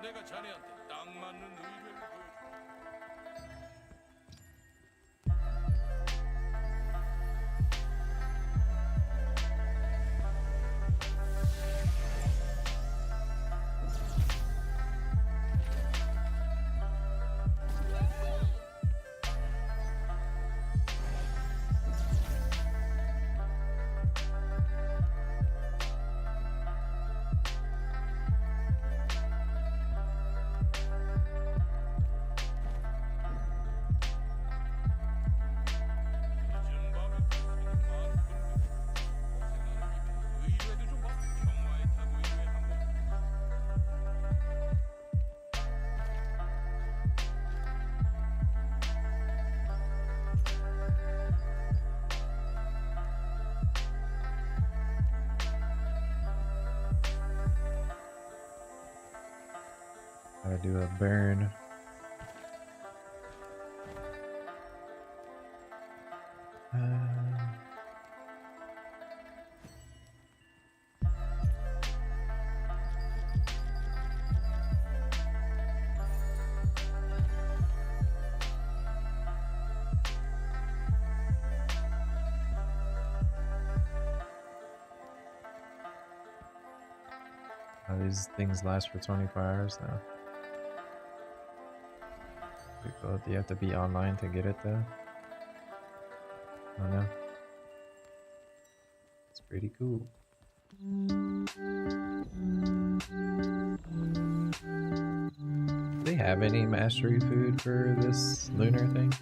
내가 자네한테 딱 맞는 의견을 보여줄게. Gotta do a burn. These things last for 24 hours now. Do you have to be online to get it though? I don't know. It's pretty cool. Do they have any mastery food for this lunar thing?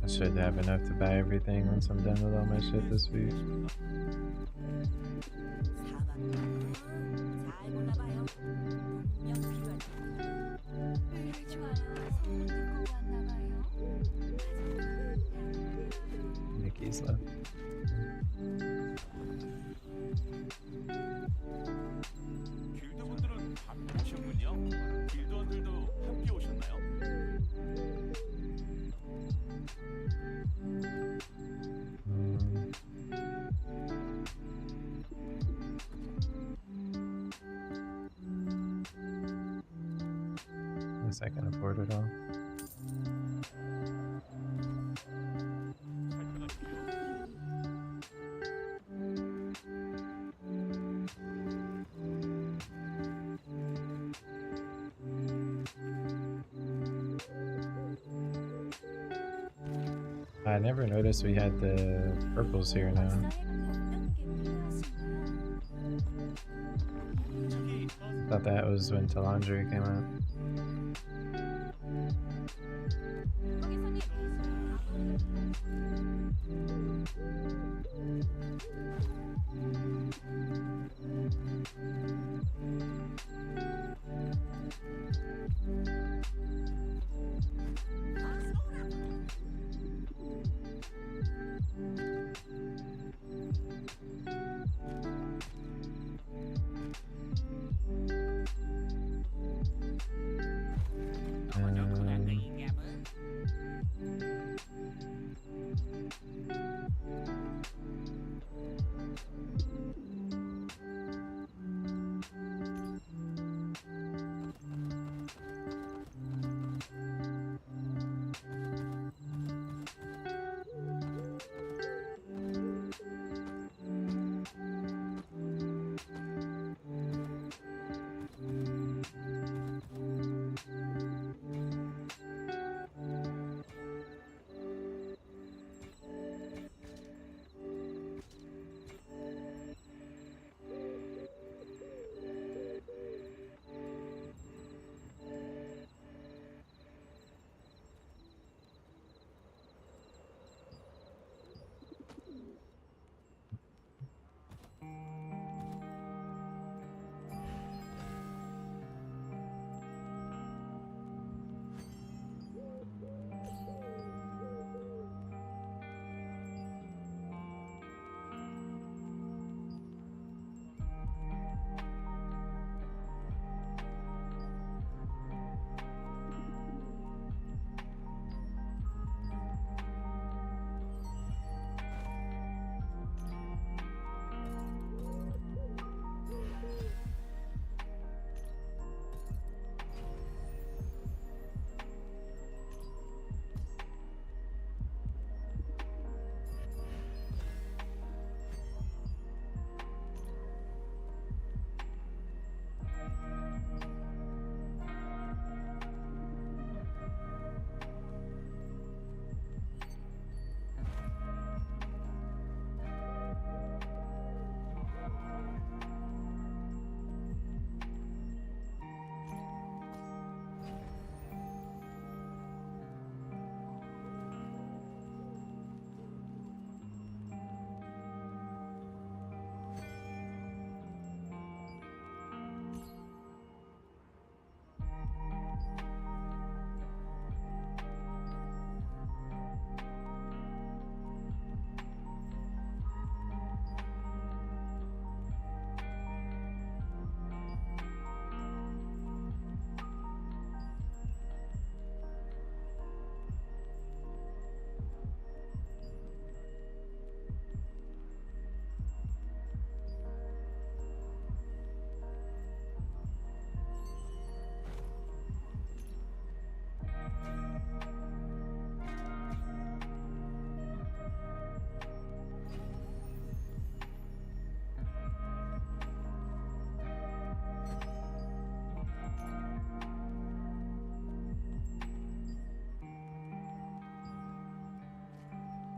I should have enough to buy everything once I'm done with all my shit this week. Nikki's left. 길드분들은 다 오셨군요. 길드원들도 함께 오셨나요? Guess I can afford it all. I never noticed we had the purples here now. 저기 Thought that was when Talandri came out.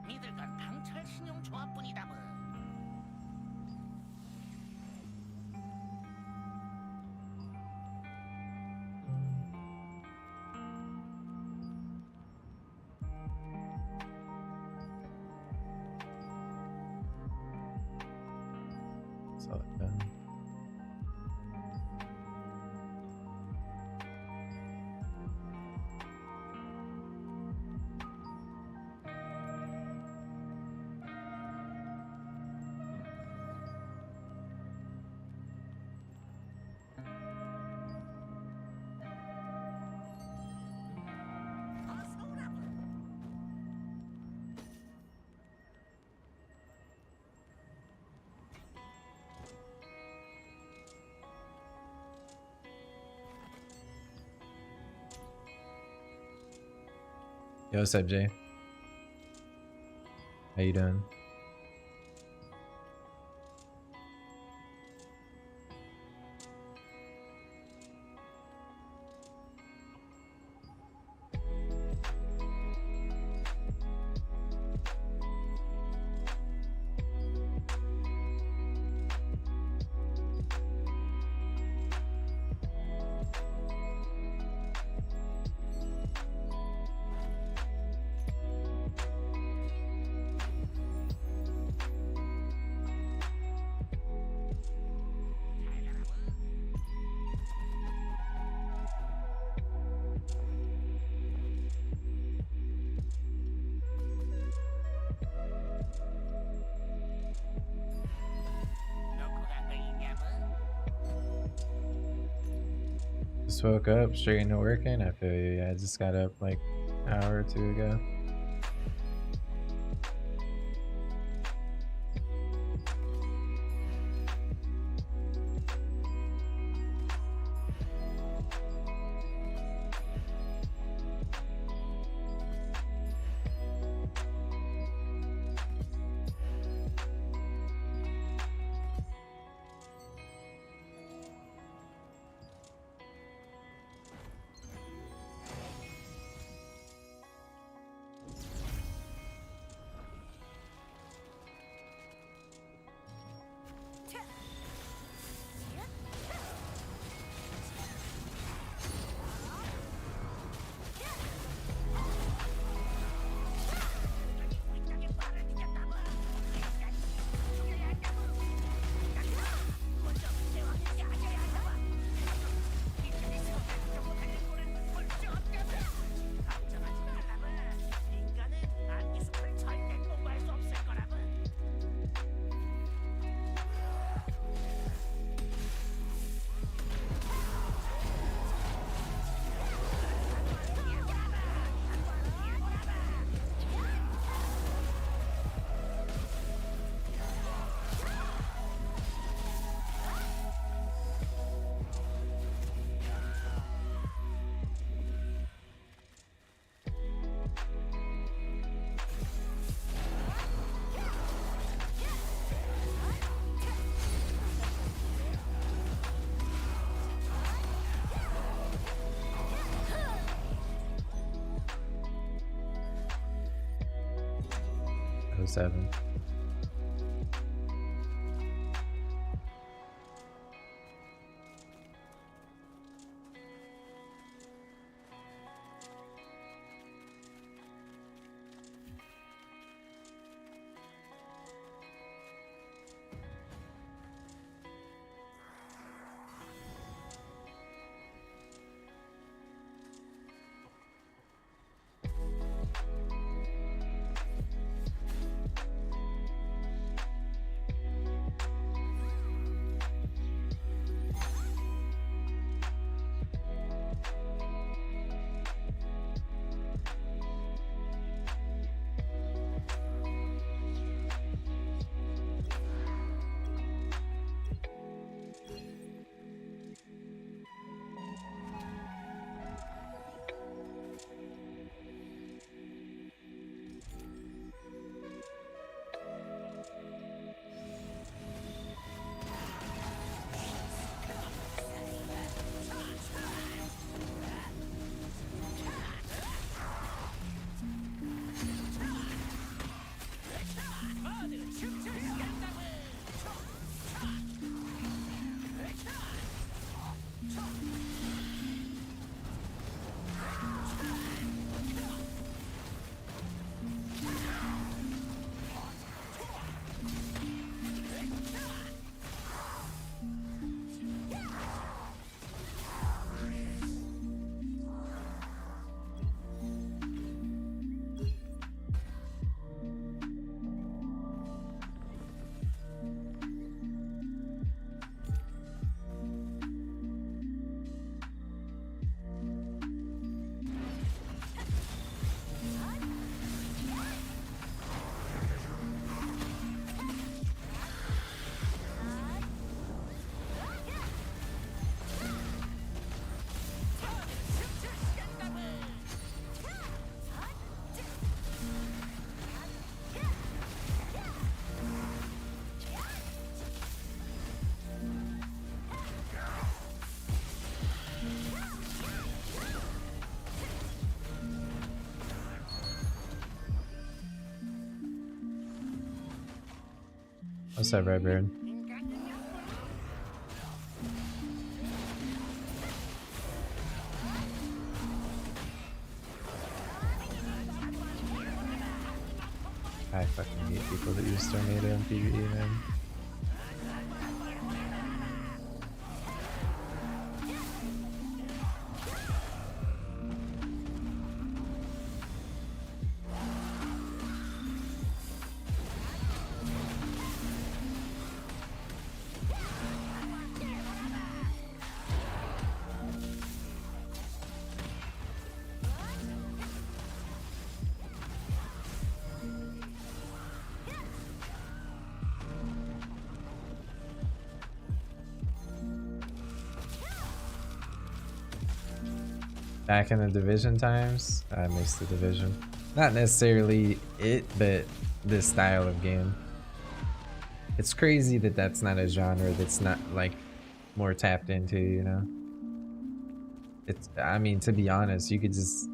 믿을 건 방철 신용 조합뿐이다 뭐. Saw it done. 어서 오라고. Yo, what's up, Jay? How you doing? just woke up, straight into working. I feel you. Yeah, I just got up like an hour or two ago. Oh, 07. What's that, Redbeard? I fucking hate people that use Tornado in PvE, man. Back in the Division times, I miss the Division. Not necessarily it, but this style of game. It's crazy that that's not a genre that's not like more tapped into, you know? It's, I mean, to be honest, you could just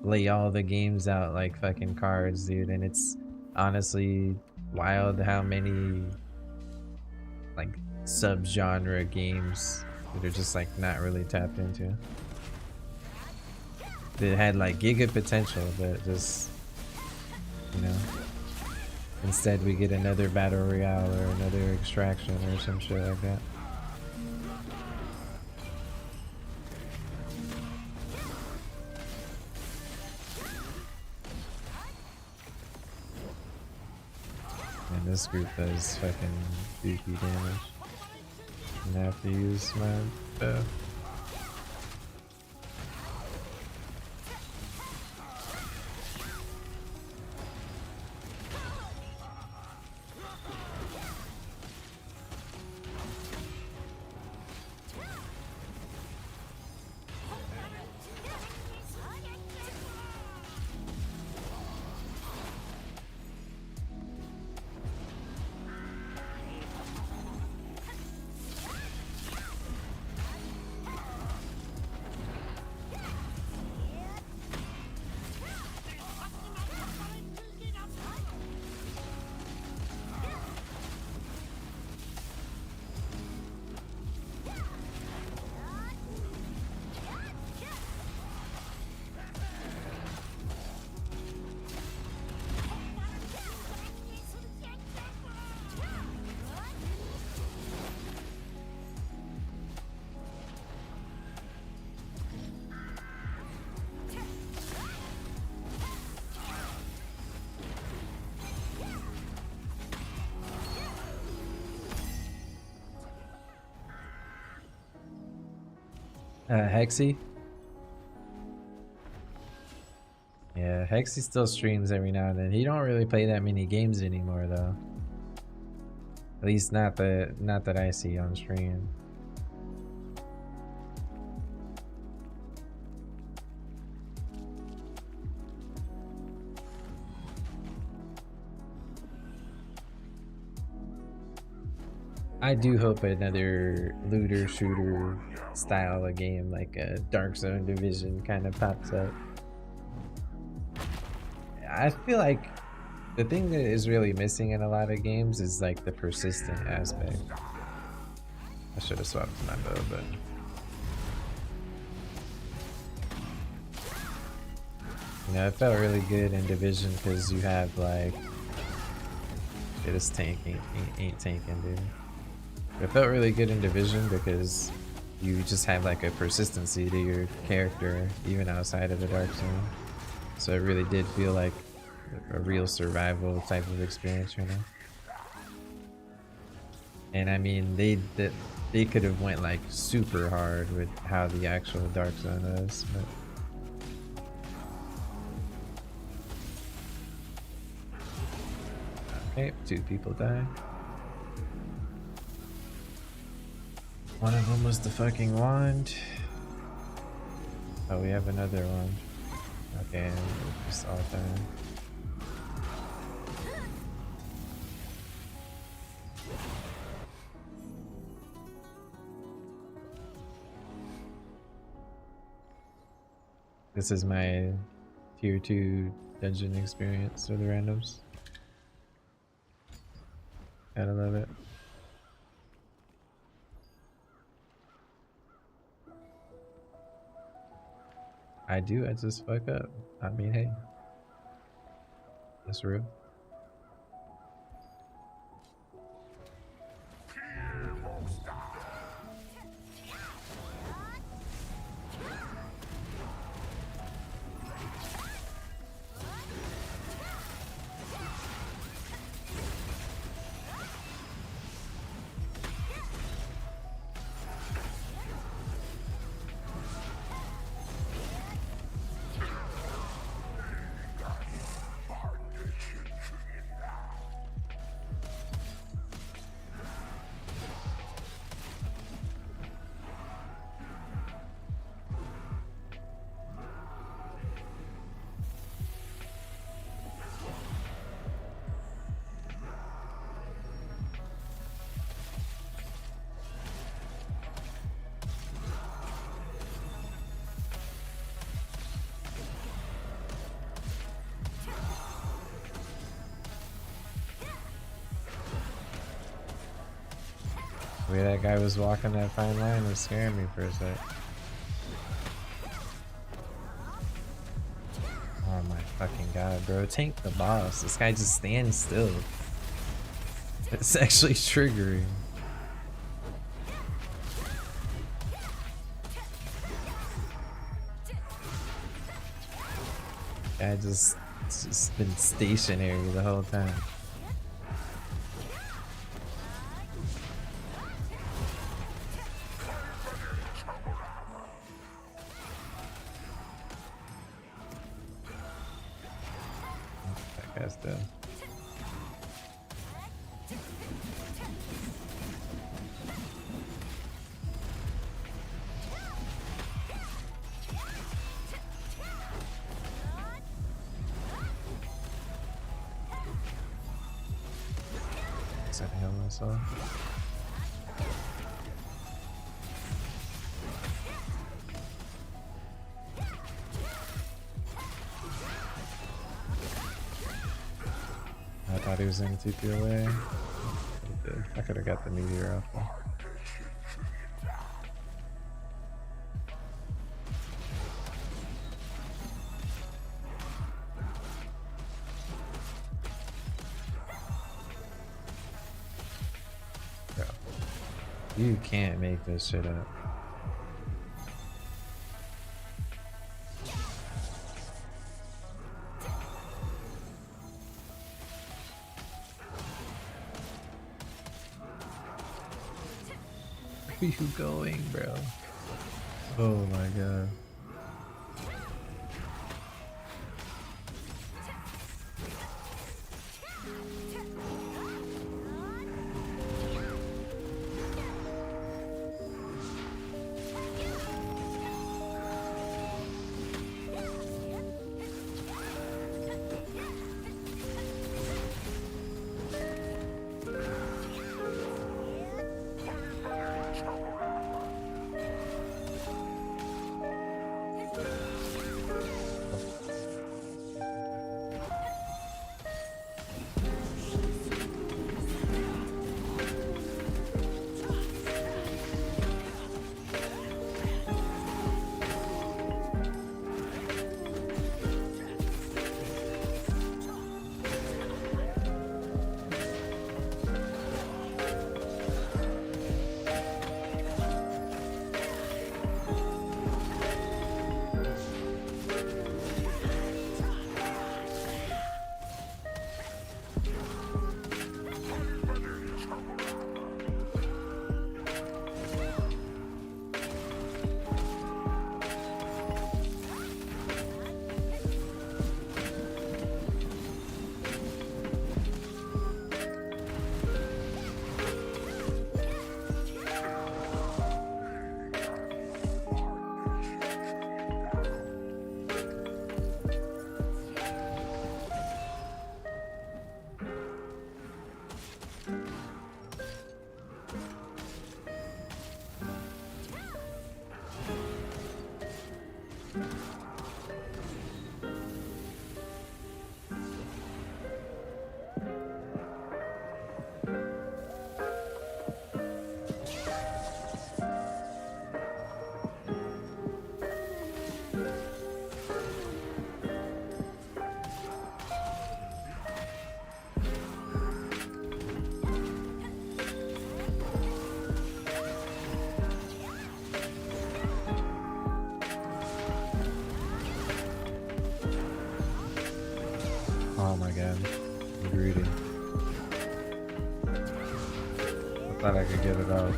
lay all the games out like fucking cards, dude, and it's honestly wild how many like sub-genre games that are just like not really tapped into. That had like giga potential, but just, you know, instead we get another battle royale or another extraction or some shit like that. And this group does fucking beefy damage. And I have to use my bow. Hexy? Yeah, Hexy still streams every now and then. He don't really play that many games anymore though. At least not that I see on stream. I do hope another looter shooter style of game like a Dark Zone Division kind of pops up. I feel like the thing that is really missing in a lot of games is like the persistent aspect. I should have swapped my bow, but you know, it felt really good in Division because you have like, yeah, this tank ain't tanking, dude. It felt really good in Division because you just have like a persistency to your character even outside of the Dark Zone. So it really did feel like a real survival type of experience, you know. And I mean, they could have went like super hard with how the actual Dark Zone is, but okay, 2 people died. One of them was the fucking wand. Oh, we have another one. Okay, just all time. This is my tier 2 dungeon experience with the randoms. Gotta love it. I do, I just fuck up. I mean, hey. That's real. The way that guy was walking that fine line was scaring me for a sec. Oh my fucking god, bro. Tank the boss. This guy just stands still. It's actually triggering. Guy just been stationary the whole time. That guy's dead. I heal myself. I thought he was in TP away. He did. I could have got the meteor off though. You can't make this shit up. Where are you going, bro? Oh my god. Oh my god. I'm greedy. I thought I could get it off.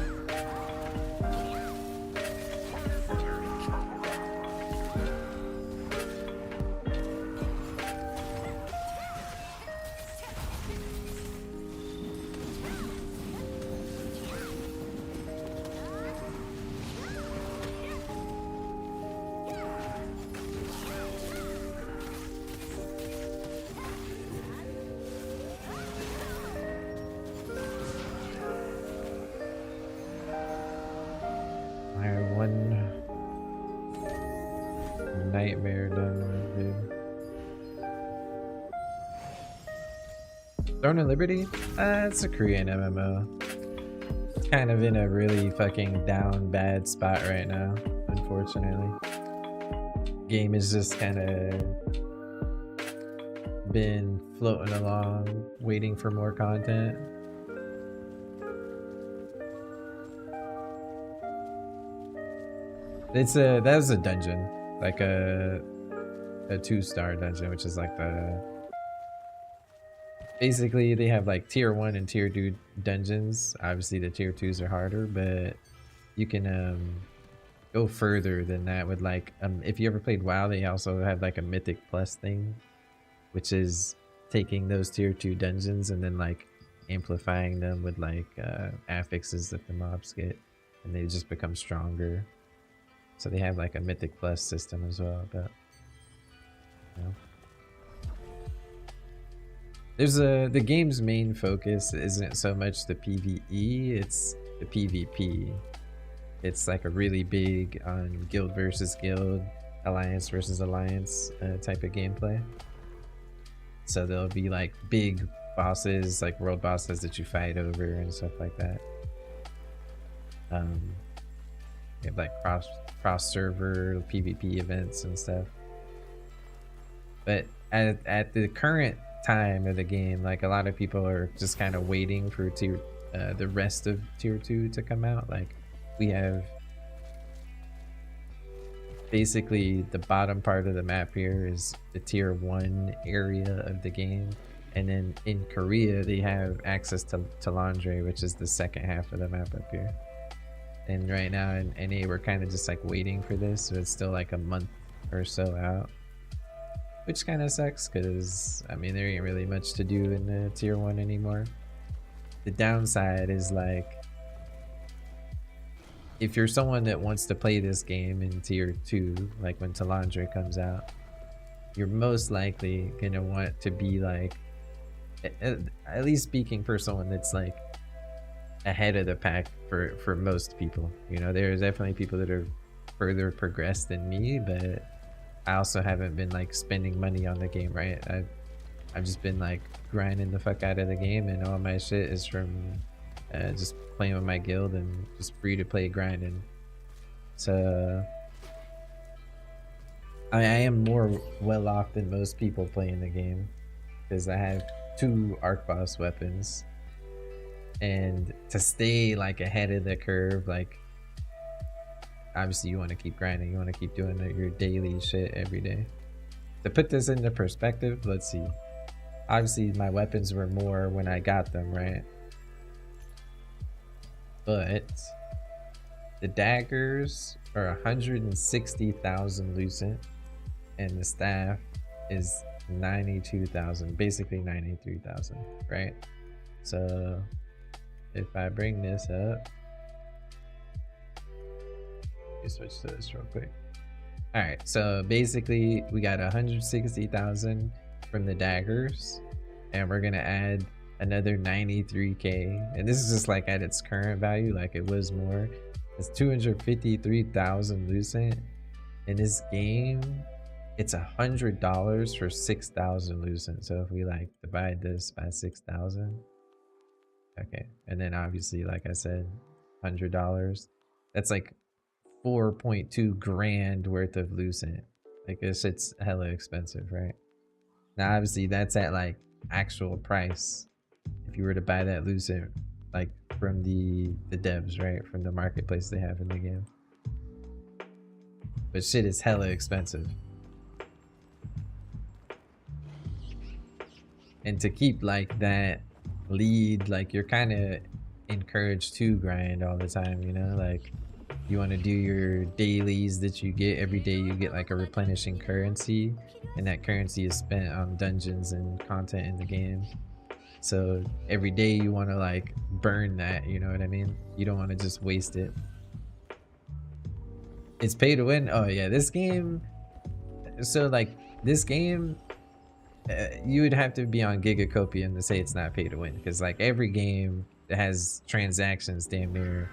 I have one nightmare done with dude. Throne of Liberty? It's a Korean MMO. It's kind kind of in a really fucking down bad spot right now, unfortunately. Game is just kind of been floating along, waiting for more content. That was a dungeon, like a 2-star dungeon, which is like basically they have like tier 1 and tier 2 dungeons. Obviously the tier 2s are harder, but you can go further than that with like if you ever played WoW, they also have like a Mythic Plus thing, which is taking those tier 2 dungeons and then like amplifying them with like affixes that the mobs get, and they just become stronger. So they have like a Mythic Plus system as well, but you know. There's the game's main focus isn't so much the PvE, it's the PvP. It's like a really big on guild versus guild, alliance versus alliance type of gameplay. So there'll be like big bosses, like world bosses that you fight over and stuff like that. You have like cross server PvP events and stuff. But at the current time of the game, like a lot of people are just kind of waiting for the rest of tier 2 to come out. Like we have basically the bottom part of the map here is the tier 1 area of the game, and then in Korea they have access to Talandre, which is the second half of the map up here. And right now in NA we're kind of just like waiting for this, so it's still like a month or so out, which kind of sucks because I mean there ain't really much to do in the tier 1 anymore. The downside is like if you're someone that wants to play this game in tier 2, like when Talandre comes out, you're most likely gonna want to be like, at least speaking for someone that's like ahead of the pack for most people. You know, there's definitely people that are further progressed than me, but I also haven't been like spending money on the game, right? I've just been like grinding the fuck out of the game, and all my shit is from just playing with my guild and just free to play grinding. So I am more well off than most people playing the game because I have 2 arc boss weapons, and to stay like ahead of the curve, like obviously you want to keep grinding, you want to keep doing your daily shit every day. To put this into perspective, let's see, obviously my weapons were more when I got them, right? But the daggers are 160,000 lucent, and the staff is 92,000, basically 93,000, right? So if I bring this up, let me switch to this real quick. All right, so basically we got 160,000 from the daggers, and we're gonna add another 93k, and this is just like at its current value, like it was more. It's 253,000 lucent. In this game, it's $100 for 6,000 lucent. So if we like divide this by 6,000, okay, and then obviously, like I said, $100, that's like 4.2 grand worth of lucent. Like this, it's hella expensive, right? Now obviously that's at like actual price. If you were to buy that lucent like from the devs, right, from the marketplace they have in the game, but shit is hella expensive. And to keep like that lead, like you're kind of encouraged to grind all the time, you know, like you want to do your dailies that you get every day. You get like a replenishing currency, and that currency is spent on dungeons and content in the game. So every day you want to like burn that, you know what I mean? You don't want to just waste it. It's pay to win. Oh yeah, this game, so like this game, you would have to be on Gigacopium to say it's not pay to win, because like every game that has transactions damn near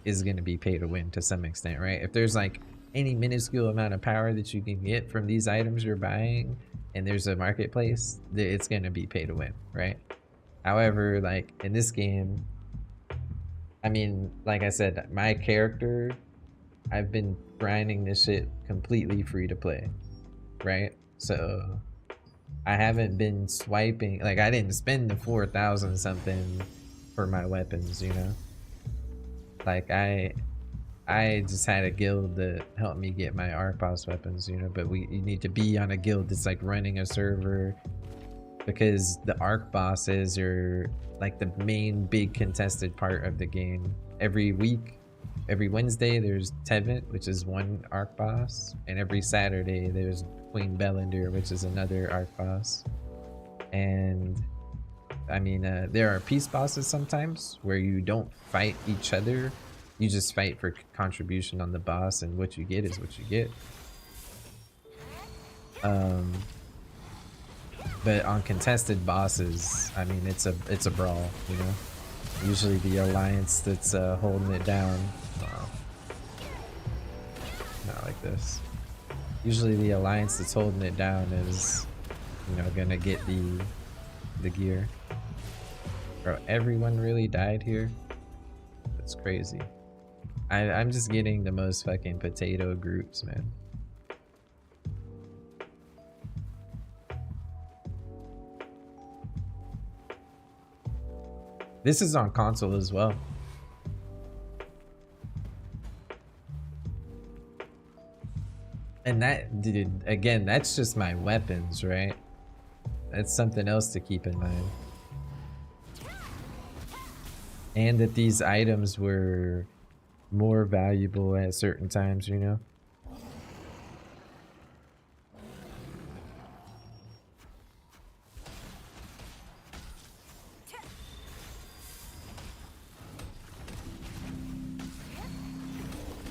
is going to be pay to win to some extent, right? If there's like any minuscule amount of power that you can get from these items you're buying and there's a marketplace, it's going to be pay to win, right? However, like in this game, I mean, like I said, my character, I've been grinding this shit completely free to play, right? So I haven't been swiping, like I didn't spend the 4,000 something for my weapons, you know? Like I just had a guild that helped me get my Arpos weapons, you know, but you need to be on a guild that's like running a server, because the arc bosses are like the main big contested part of the game. Every week, every Wednesday there's Tevent, which is one arc boss, and every Saturday there's Queen Bellander, which is another arc boss. And I mean, there are peace bosses sometimes where you don't fight each other, you just fight for contribution on the boss, and what you get is what you get. But on contested bosses, I mean, it's a brawl, you know. Usually the alliance that's holding it down. Wow. Not like this. Usually the alliance that's holding it down is, you know, gonna get the gear. Bro, everyone really died here. That's crazy. I'm just getting the most fucking potato groups, man. This is on console as well. And that, dude, again, that's just my weapons, right? That's something else to keep in mind. And that these items were more valuable at certain times, you know?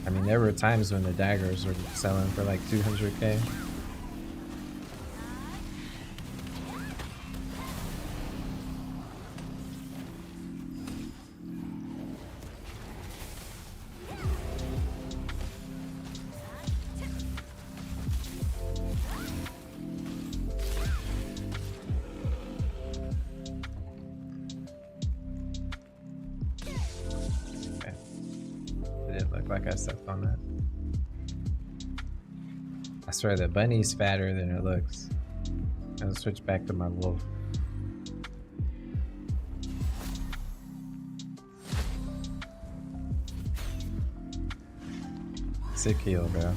I mean, there were times when the daggers were selling for like 200k. Like I stepped on that. I swear the bunny's fatter than it looks. I'll switch back to my wolf. Sick heal, bro.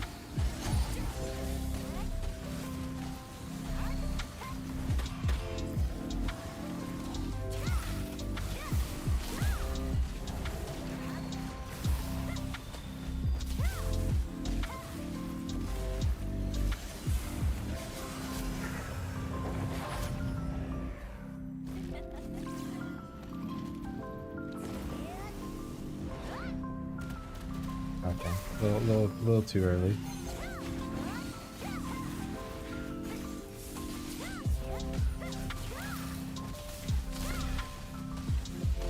Okay, little too early.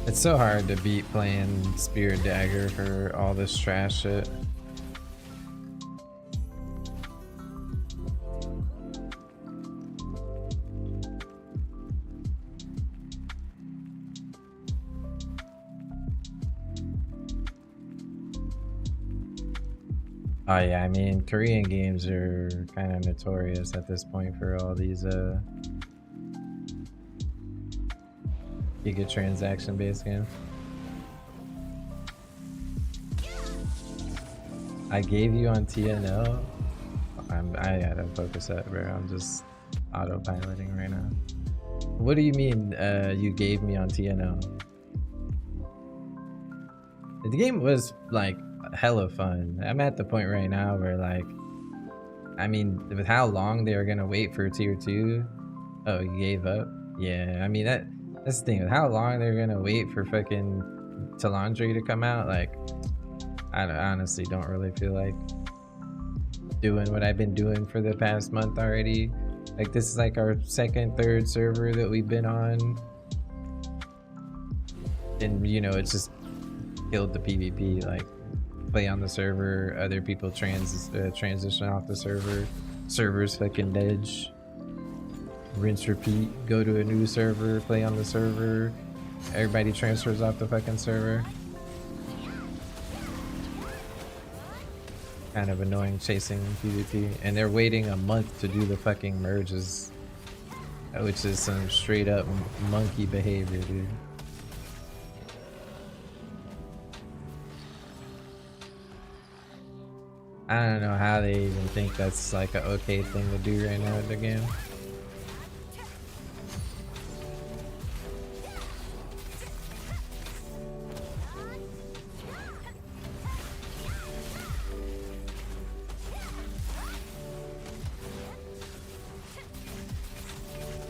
It's so hard to beat playing Spear Dagger for all this trash shit. Oh yeah, I mean, Korean games are kind of notorious at this point for all these giga transaction based games. I gave you on TNL. I gotta focus up, bro. I'm just autopiloting right now. What do you mean you gave me on TNL? The game was like hella fun. I'm at the point right now where, like, I mean, with how long they are gonna wait for tier 2. Oh, you gave up? Yeah, I mean, that's the thing, with how long they're gonna wait for fucking Talandri to come out. Like, I honestly don't really feel like doing what I've been doing for the past month already. Like, this is like our second, third server that we've been on, and you know, it's just killed the PvP. Like, play on the server, other people transition off the server, server's fucking dead, rinse repeat, go to a new server, play on the server, everybody transfers off the fucking server. Kind of annoying chasing PvP, and they're waiting a month to do the fucking merges, which is some straight up monkey behavior, dude. I don't know how they even think that's like an okay thing to do right now in the game.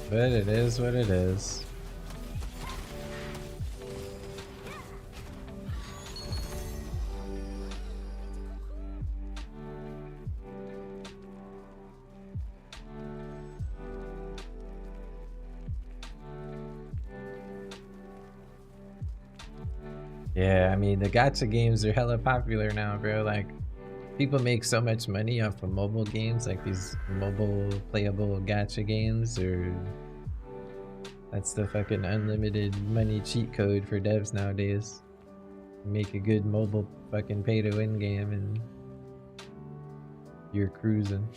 But it is what it is. Yeah, I mean, the gacha games are hella popular now, bro. Like, people make so much money off of mobile games, like these mobile playable gacha games, or that's the fucking unlimited money cheat code for devs nowadays. Make a good mobile fucking pay to win game and you're cruising.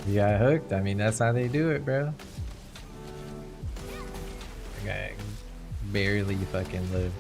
You got hooked? I mean, that's how they do it, bro. That guy barely fucking lived.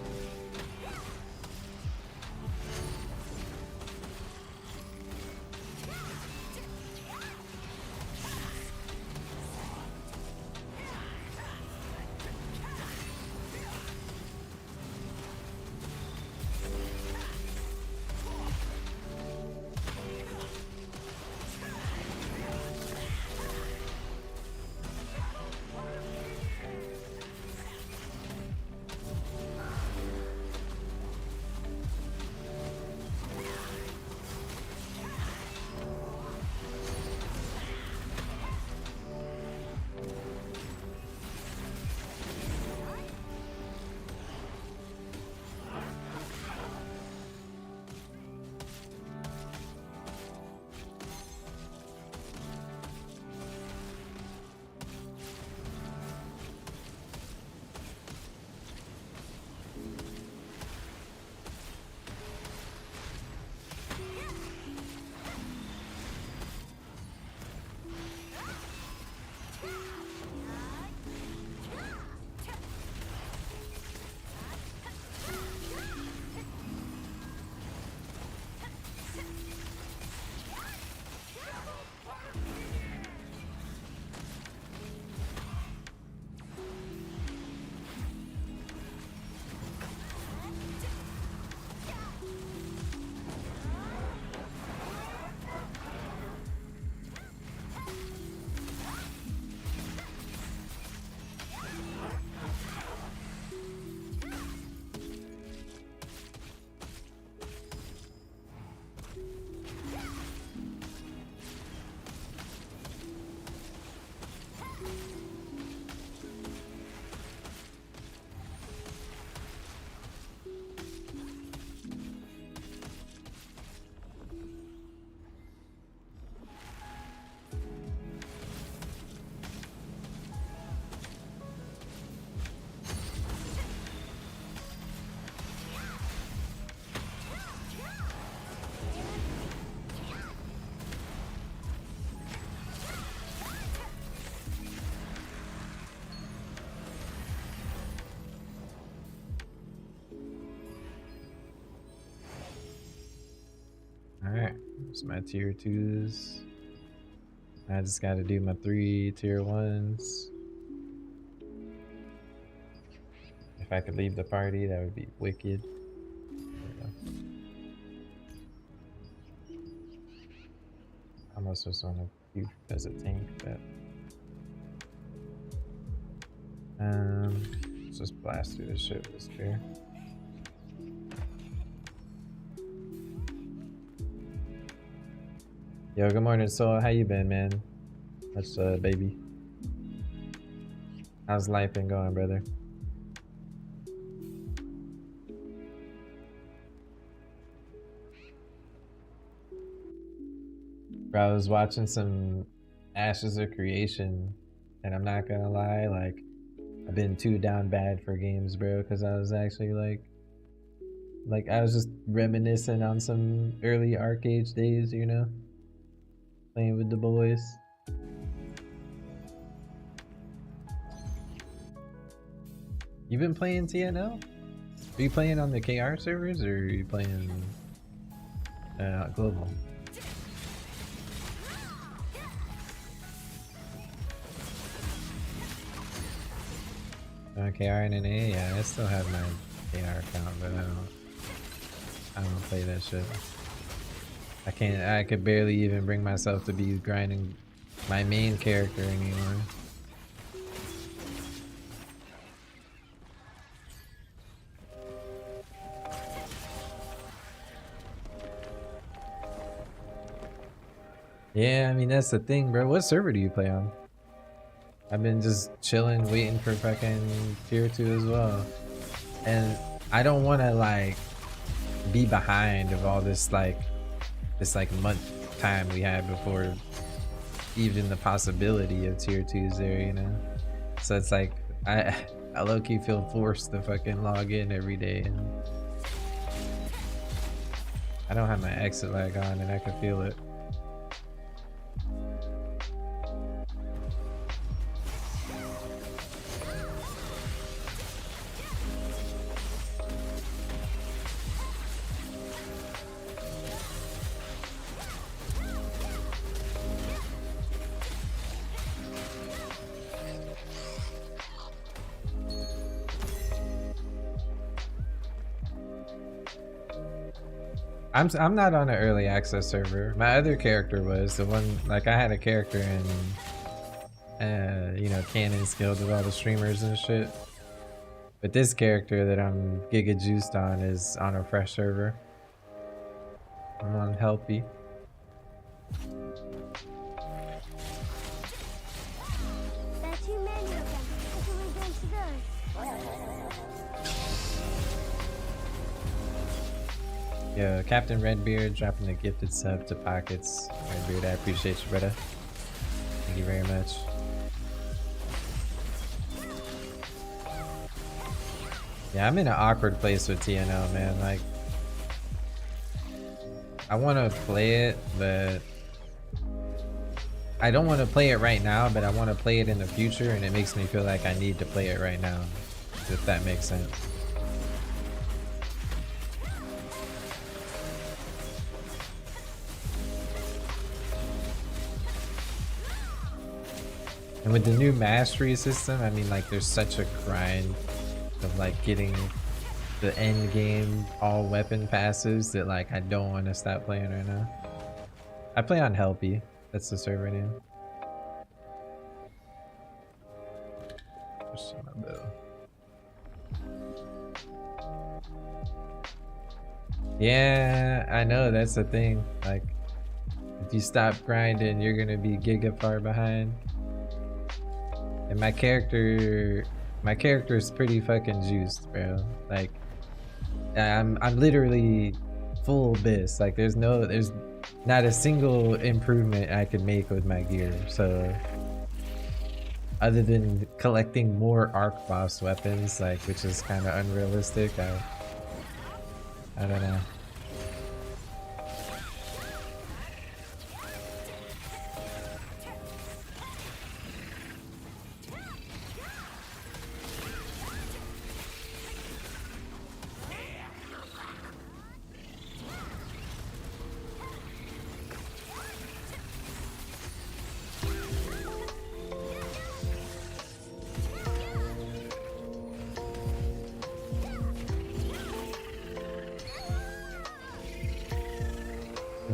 Alright, there's my tier 2s. I just gotta do my 3 tier 1s. If I could leave the party, that would be wicked. There we go. almost just want to do as a tank, but let's just blast through this shit with a spear. Yo, good morning, Soul. How you been, man? What's baby? How's life been going, brother? Bro, I was watching some Ashes of Creation, and I'm not gonna lie, like, I've been too down bad for games, bro, because I was actually like I was just reminiscing on some early arcade days, you know, playing with the boys. You been playing TNL? Are you playing on the KR servers, or are you playing global? KR and NA, yeah, I still have my KR account, but I don't play that shit. I could barely even bring myself to be grinding my main character anymore. Yeah, I mean, that's the thing, bro. What server do you play on? I've been just chilling, waiting for fucking tier 2 as well. And I don't want to, like, be behind of all this month time we had before even the possibility of tier 2s there, you know? So it's like, I low-key feel forced to fucking log in every day. And I don't have my exit lag on, and I can feel it. I'm not on an early access server. My other character was the one, like, I had a character in, you know, Cannon's Guild with all the streamers and shit. But this character that I'm giga juiced on is on a fresh server. I'm on Helpy. There are too many of them. What are we going to do? Yo, Captain Redbeard dropping a gifted sub to Pockets. Redbeard, I appreciate you, brother. Thank you very much. Yeah, I'm in an awkward place with TNL, man. Like, I want to play it, but I don't want to play it right now, but I want to play it in the future, and it makes me feel like I need to play it right now, if that makes sense. And with the new mastery system, I mean, like, there's such a grind of, like, getting the end game all weapon passes that, like, I don't want to stop playing right now. I play on Helpy. That's the server name. Yeah, I know, that's the thing. Like, if you stop grinding, you're gonna be giga far behind. And my character is pretty fucking juiced, bro. Like, I'm literally full abyss. Like, there's not a single improvement I could make with my gear. So, other than collecting more arc boss weapons, like, which is kind of unrealistic, I don't know.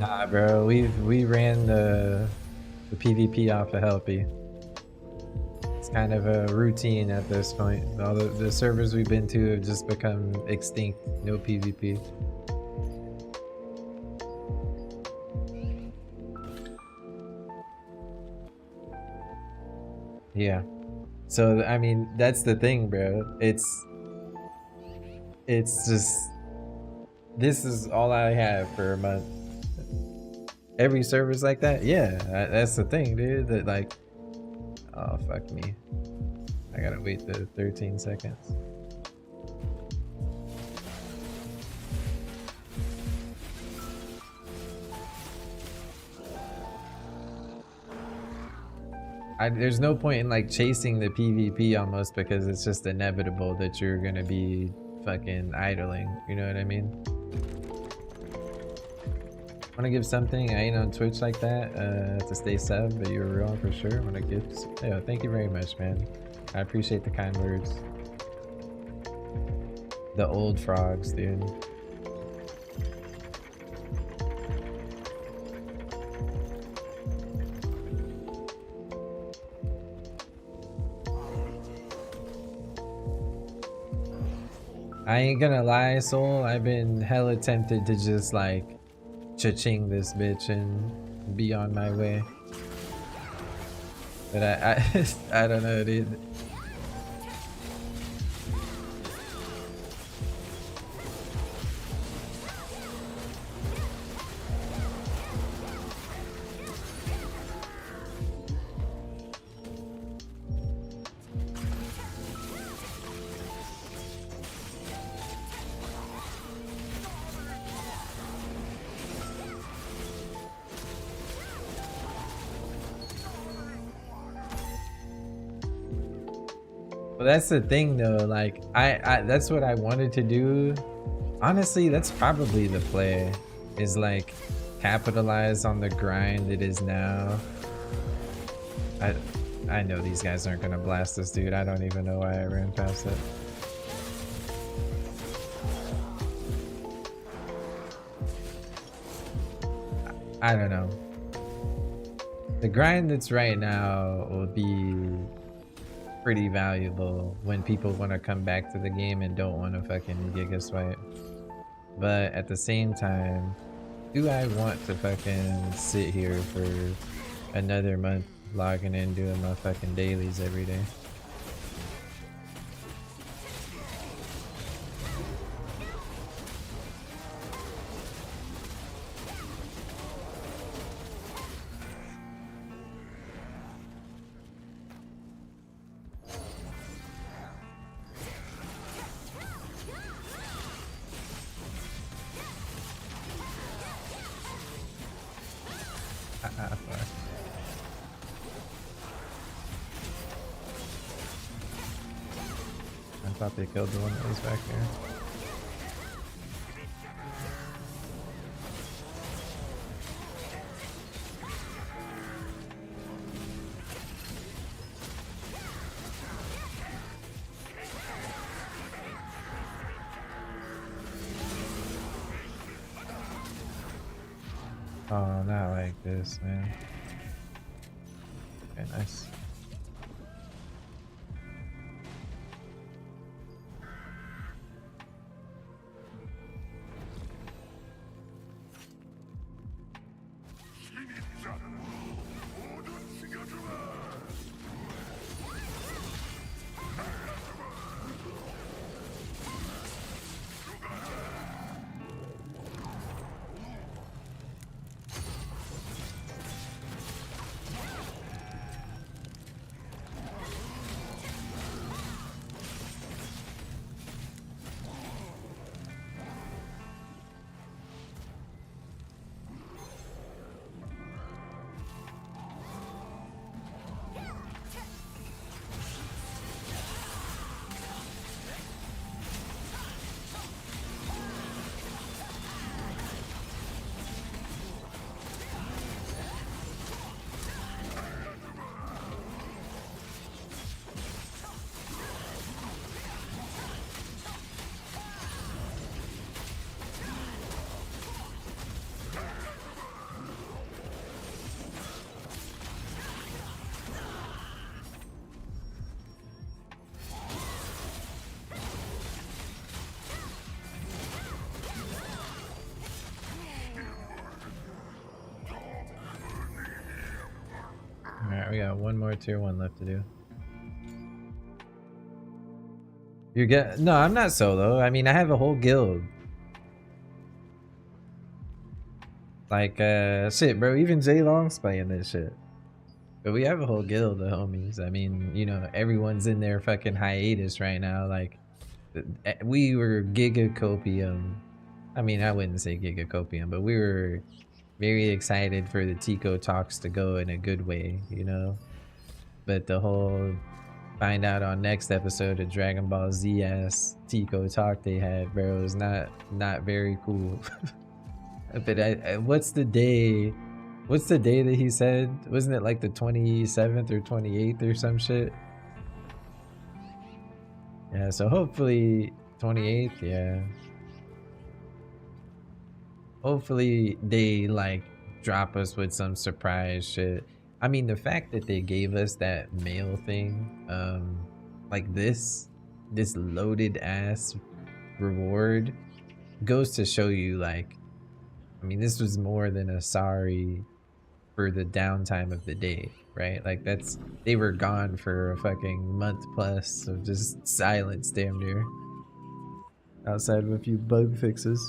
Nah, bro, we ran the PvP off of Helpy. It's kind of a routine at this point. All the servers we've been to have just become extinct. No PvP. Yeah. So I mean, that's the thing, bro. It's just this is all I have for a month. Every server's like that. Yeah, that's the thing, dude. That like, oh fuck me. I gotta wait the 13 seconds. There's no point in like chasing the PvP almost because it's just inevitable that you're gonna be fucking idling. You know what I mean? Wanna give something? I ain't on Twitch like that to stay sub, but you're real for sure. Wanna gift? Yeah, thank you very much, man. I appreciate the kind words. The old frogs, dude. I ain't gonna lie, Soul. I've been hella tempted to just like cha-ching this bitch and be on my way. But I don't know, dude. Well, that's the thing though, like I that's what I wanted to do. Honestly, that's probably the play, is like capitalize on the grind it is now. I know these guys aren't gonna blast this dude. I don't even know why I ran past it. I don't know. The grind that's right now will be pretty valuable when people want to come back to the game and don't want to fucking giga swipe. But at the same time, do I want to fucking sit here for another month logging in doing my fucking dailies every day? Fuck. I thought they killed the one that was back here. Oh, not like this, man. Okay, nice. got one more tier 1 left to do. You're get no, I'm not solo. I mean, I have a whole guild. Like, shit, bro. Even Jay Long's playing this shit. But we have a whole guild of homies. I mean, you know, everyone's in their fucking hiatus right now. Like, we were Gigacopium. I mean, I wouldn't say Gigacopium, but we were very excited for the Tico talks to go in a good way, you know? But the whole find out on next episode of Dragon Ball Z ass Tico talk they had, bro, is not very cool. But what's the day that he said? Wasn't it like the 27th or 28th or some shit? Yeah, so hopefully 28th, yeah. Hopefully they like drop us with some surprise shit. I mean, the fact that they gave us that mail thing, like this loaded ass reward goes to show you, like, I mean, this was more than a sorry for the downtime of the day, right? Like, they were gone for a fucking month plus of just silence damn near. Outside of a few bug fixes.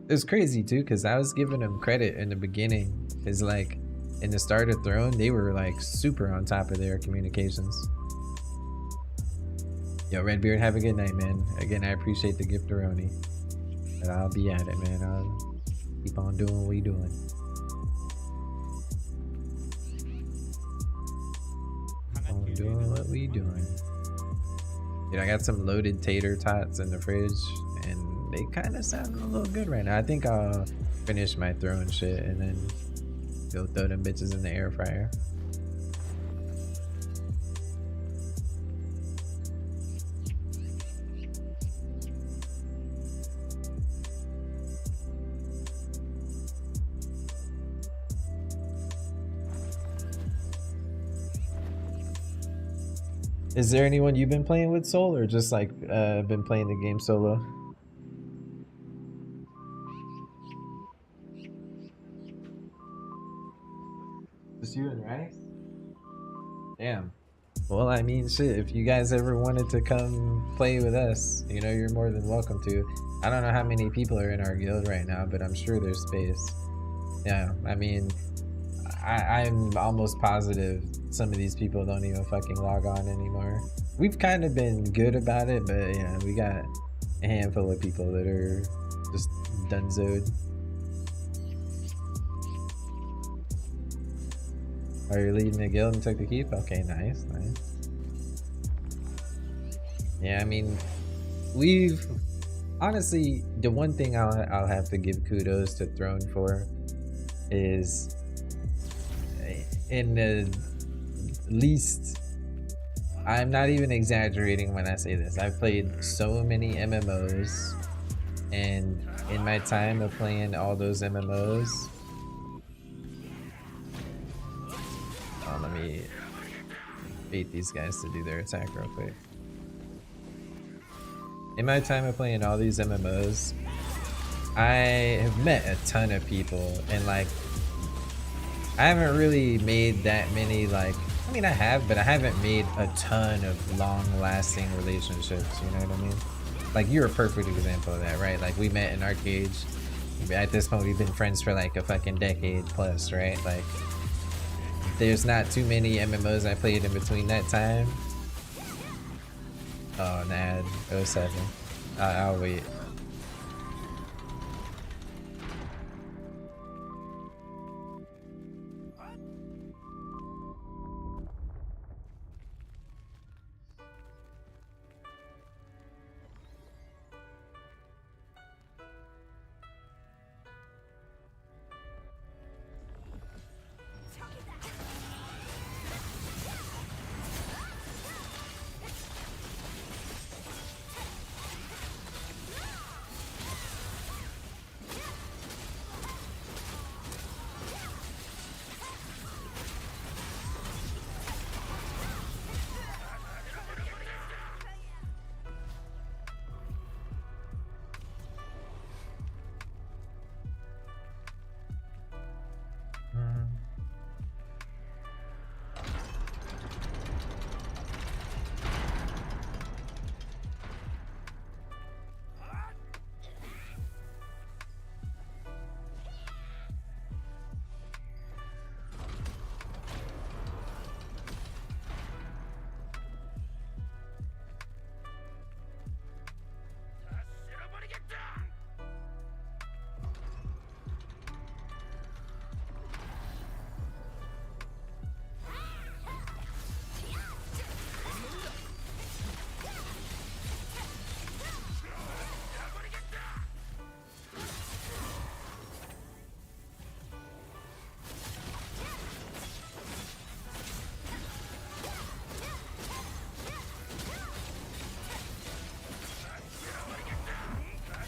It was crazy too, because I was giving them credit in the beginning. It's like, in the start of Throne, they were like super on top of their communications. Yo, Redbeard, have a good night, man. Again, I appreciate the gift, Aroni. But I'll be at it, man. I'll keep on doing what we doing. Keep on doing what we doing. Dude, I got some loaded tater tots in the fridge, and they kind of sound a little good right now. I think I'll finish my Throne shit and then go throw them bitches in the air fryer. Is there anyone you've been playing with, Soul, or just like been playing the game solo? Just you and Rice? Damn. Well, I mean, shit, if you guys ever wanted to come play with us, you know, you're more than welcome to. I don't know how many people are in our guild right now, but I'm sure there's space. Yeah, I mean, I'm almost positive some of these people don't even fucking log on anymore. We've kind of been good about it, but yeah, we got a handful of people that are just dunzoed. Are you leading the guild and took the keep? Okay, nice, nice. Yeah, I mean, we've honestly, the one thing I'll have to give kudos to Throne for is, in the least, I'm not even exaggerating when I say this, I've played so many MMOs, and in my time of playing all those MMOs, let me bait these guys to do their attack real quick. In my time of playing all these MMOs, I have met a ton of people, and like, I haven't really made that many, like, I mean, I have, but I haven't made a ton of long-lasting relationships, you know what I mean? Like, you're a perfect example of that, right? Like, we met in Arcade. At this point, we've been friends for like a fucking decade plus, right? Like, there's not too many MMOs I played in between that time. Oh, Nad 07. I'll wait.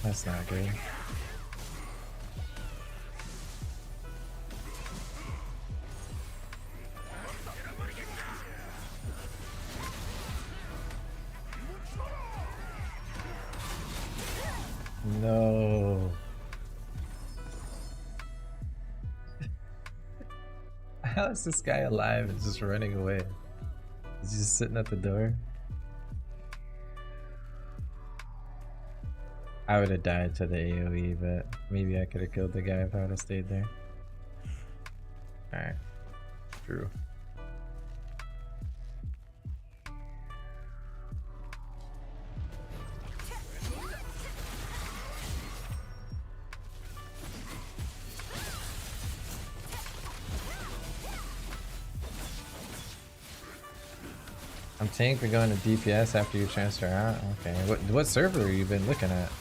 That's not good. No. How is this guy alive and just running away? Is he just sitting at the door? I would have died to the AoE, but maybe I could have killed the guy if I would have stayed there. Alright. True. I'm tank for going to DPS after you transfer out. Okay. What server have you been looking at?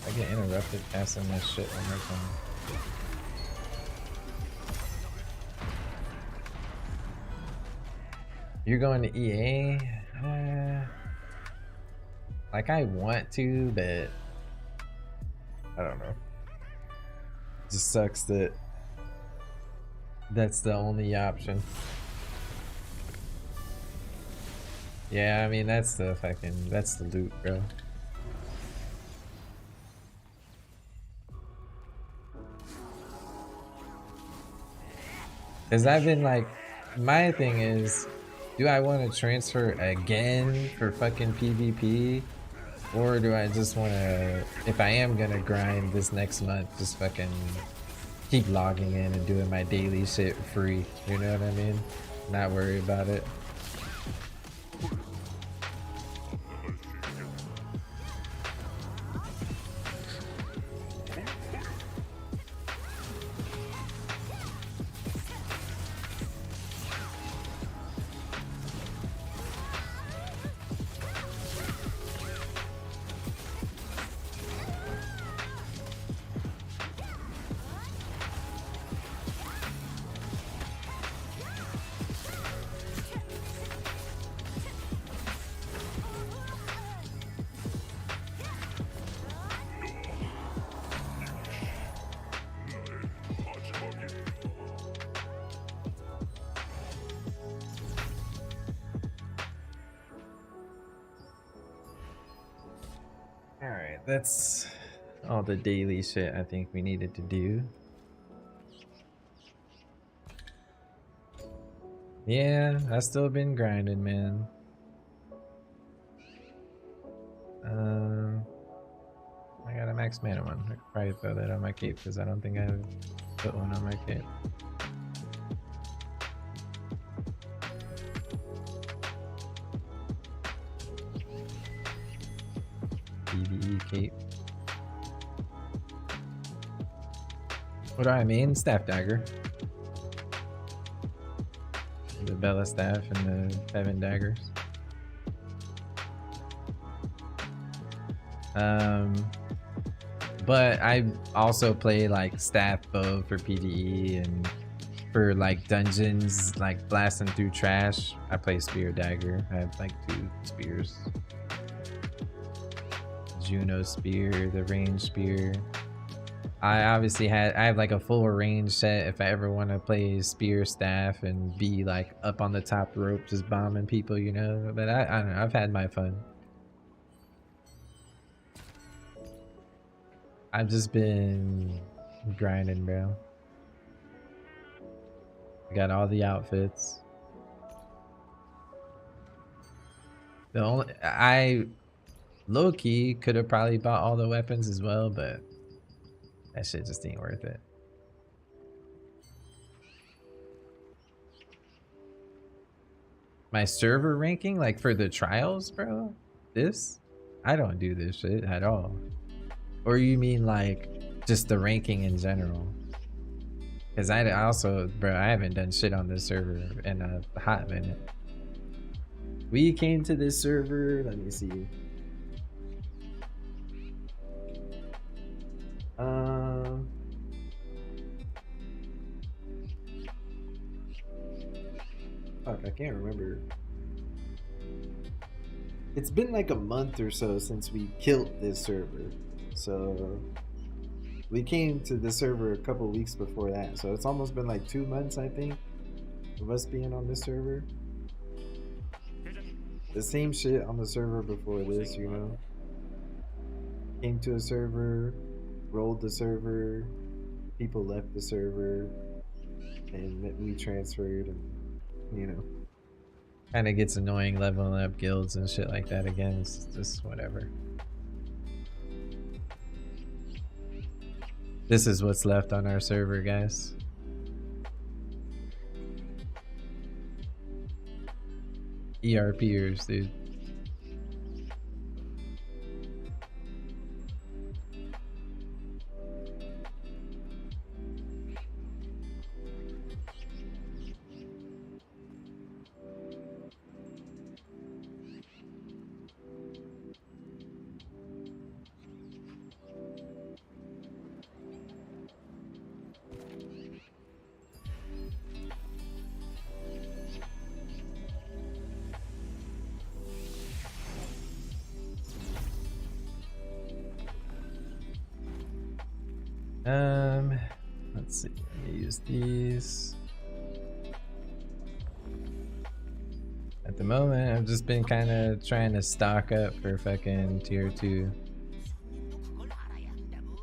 I get interrupted casting this shit one more time. You're going to EA? Like I want to, but I don't know. It just sucks that that's the only option. Yeah, I mean that's the loot, bro. Cause I've been like, my thing is, do I want to transfer again for fucking PvP? Or do I just want to, if I am gonna grind this next month, just fucking keep logging in and doing my daily shit free, you know what I mean? Not worry about it. Alright, that's all the daily shit I think we needed to do. Yeah, I still been grinding, man. I got a max mana one. I could probably throw that on my cape because I don't think I put one on my cape. PvE cape. What do I mean? Staff dagger. The Bella staff and the 7 daggers. But I also play like staff bow for PvE, and for like dungeons, like blasting through trash, I play spear dagger. I have like 2 spears. Juno spear, the range spear. I have like a full range set if I ever want to play spear staff and be like up on the top rope just bombing people, you know. But I don't know, I've had my fun. I've just been grinding, bro. Got all the outfits. I low-key could have probably bought all the weapons as well, but that shit just ain't worth it. My server ranking, like for the trials, bro? This? I don't do this shit at all. Or you mean like just the ranking in general? Because I also, bro, I haven't done shit on this server in a hot minute. We came to this server, let me see. Fuck, I can't remember. It's been like a month or so since we killed this server. So we came to the server a couple weeks before that. So it's almost been like 2 months, I think, of us being on this server. The same shit on the server before this, you know. Came to a server, rolled the server, people left the server, and we transferred, and you know. Kind of gets annoying leveling up guilds and shit like that again. It's just whatever. This is what's left on our server, guys. ERPers, dude. Let's see. Let me use these. At the moment, I've just been kind of trying to stock up for fucking tier 2. 그걸 알아야 한다고.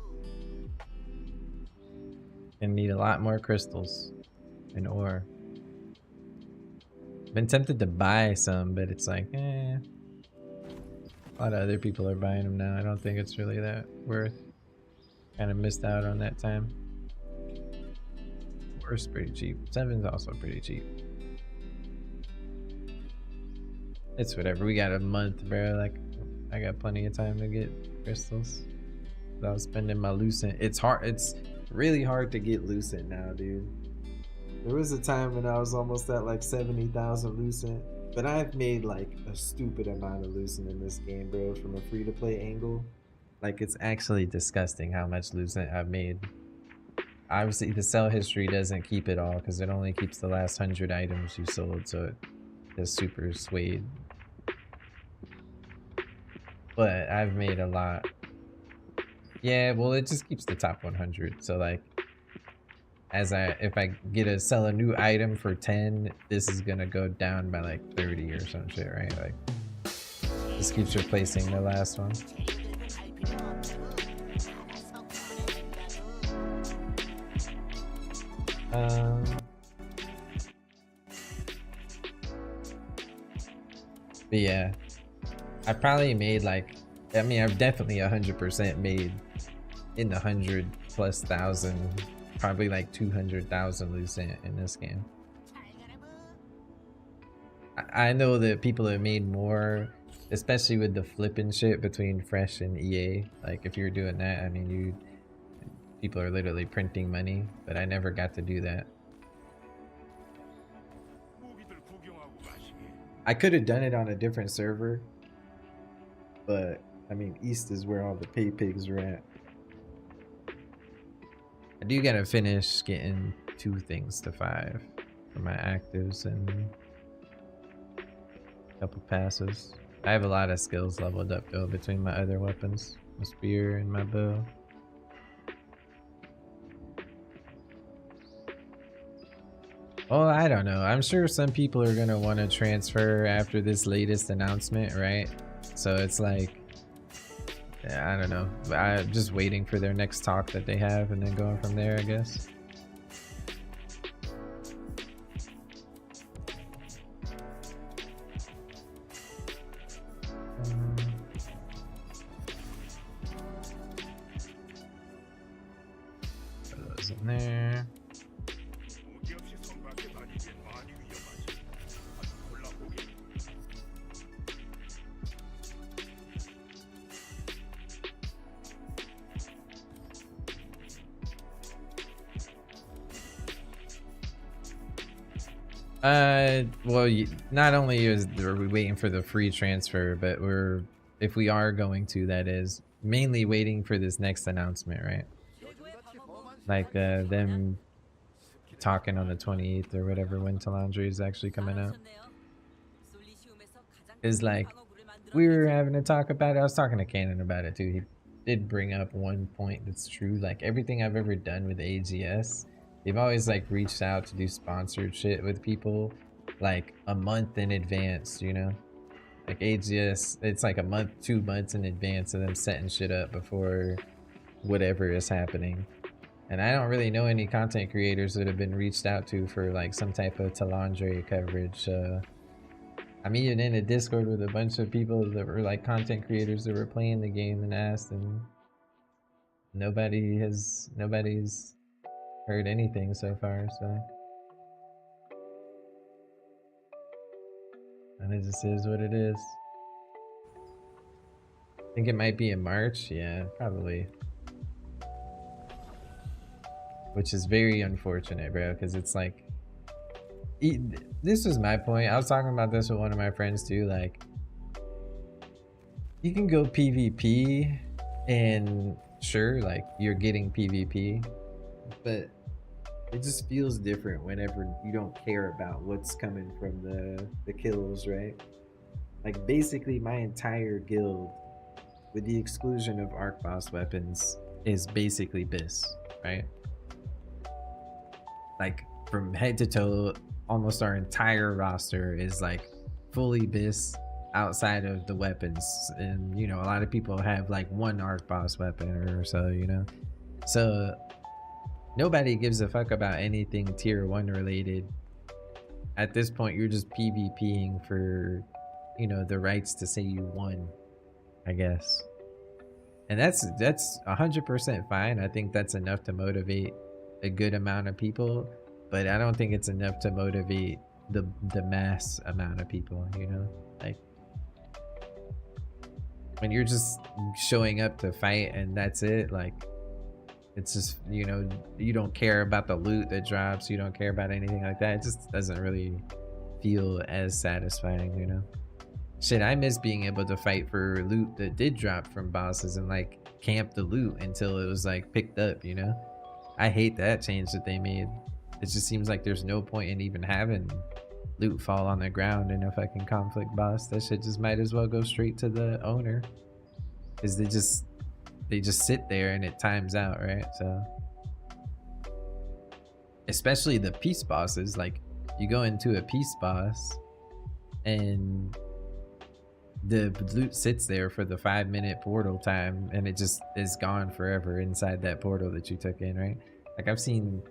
And need a lot more crystals and ore. Been tempted to buy some, but it's like, eh. A lot of other people are buying them now. I don't think it's really that worth. Kind of missed out on that time. Ore's pretty cheap. 7's also pretty cheap. It's whatever. We got a month, bro. Like, I got plenty of time to get crystals. Without spending my lucent. It's hard. It's really hard to get lucent now, dude. There was a time when I was almost at like 70,000 lucent, but I've made like a stupid amount of lucent in this game, bro, from a free-to-play angle. Like, it's actually disgusting how much lucent I've made. Obviously, the sell history doesn't keep it all because it only keeps the last 100 items you sold, so it is super swayed. But I've made a lot. Yeah, well, it just keeps the top 100. So like, if I sell a new item for 10, this is gonna go down by like 30 or some shit, right? Like, this keeps replacing the last one. But yeah, I probably made like, I mean, I've definitely 100% made in the 100,000+, probably like 200,000 lucent in this game. I know that people have made more, especially with the flipping shit between Fresh and EA. Like, if you're doing that, I mean, people are literally printing money, but I never got to do that. I could have done it on a different server, but I mean, East is where all the pay pigs are at. I do gotta finish getting 2 things to 5 for my actives and a couple passes. I have a lot of skills leveled up though between my other weapons, my spear and my bow. Well, I don't know. I'm sure some people are gonna want to transfer after this latest announcement, right? So it's like, yeah, I don't know. I'm just waiting for their next talk that they have and then going from there, I guess. Put those in there. Well, not only are we waiting for the free transfer, but if we are going to, that is, mainly waiting for this next announcement, right? Like, them talking on the 28th or whatever when Talandri is actually coming out. Is like, we were having a talk about it. I was talking to Cannon about it too. He did bring up one point that's true. Like everything I've ever done with AGS, they've always like reached out to do sponsored shit with people like a month in advance, you know? Like AGS, it's like a month, 2 months in advance of them setting shit up before whatever is happening. And I don't really know any content creators that have been reached out to for like some type of Talandre coverage. I'm even in a Discord with a bunch of people that were like content creators that were playing the game and asked, and nobody's heard anything so far, so. And it just is what it is. I think it might be in March, yeah, probably. Which is very unfortunate, bro, because it's like, this was my point. I was talking about this with one of my friends too, like, you can go PvP and sure, like, you're getting PvP, but it just feels different whenever you don't care about what's coming from the kills, right? Like basically my entire guild, with the exclusion of arc boss weapons, is basically BIS, right? Like from head to toe, almost our entire roster is like fully BIS outside of the weapons. And you know, a lot of people have like one arc boss weapon or so, you know? So nobody gives a fuck about anything tier 1 related. At this point, you're just PvPing for, you know, the rights to say you won, I guess. And that's 100% fine. I think that's enough to motivate a good amount of people, but I don't think it's enough to motivate the mass amount of people, you know? Like, when you're just showing up to fight and that's it, like, it's just, you know, you don't care about the loot that drops, you don't care about anything like that. It just doesn't really feel as satisfying, you know? Shit, I miss being able to fight for loot that did drop from bosses and like camp the loot until it was like picked up, you know? I hate that change that they made. It just seems like there's no point in even having loot fall on the ground in a fucking conflict boss. That shit just might as well go straight to the owner, because they just sit there and it times out, right? So especially the peace bosses, like you go into a peace boss and the loot sits there for the 5-minute portal time and it just is gone forever inside that portal that you took in, right? Like I've seen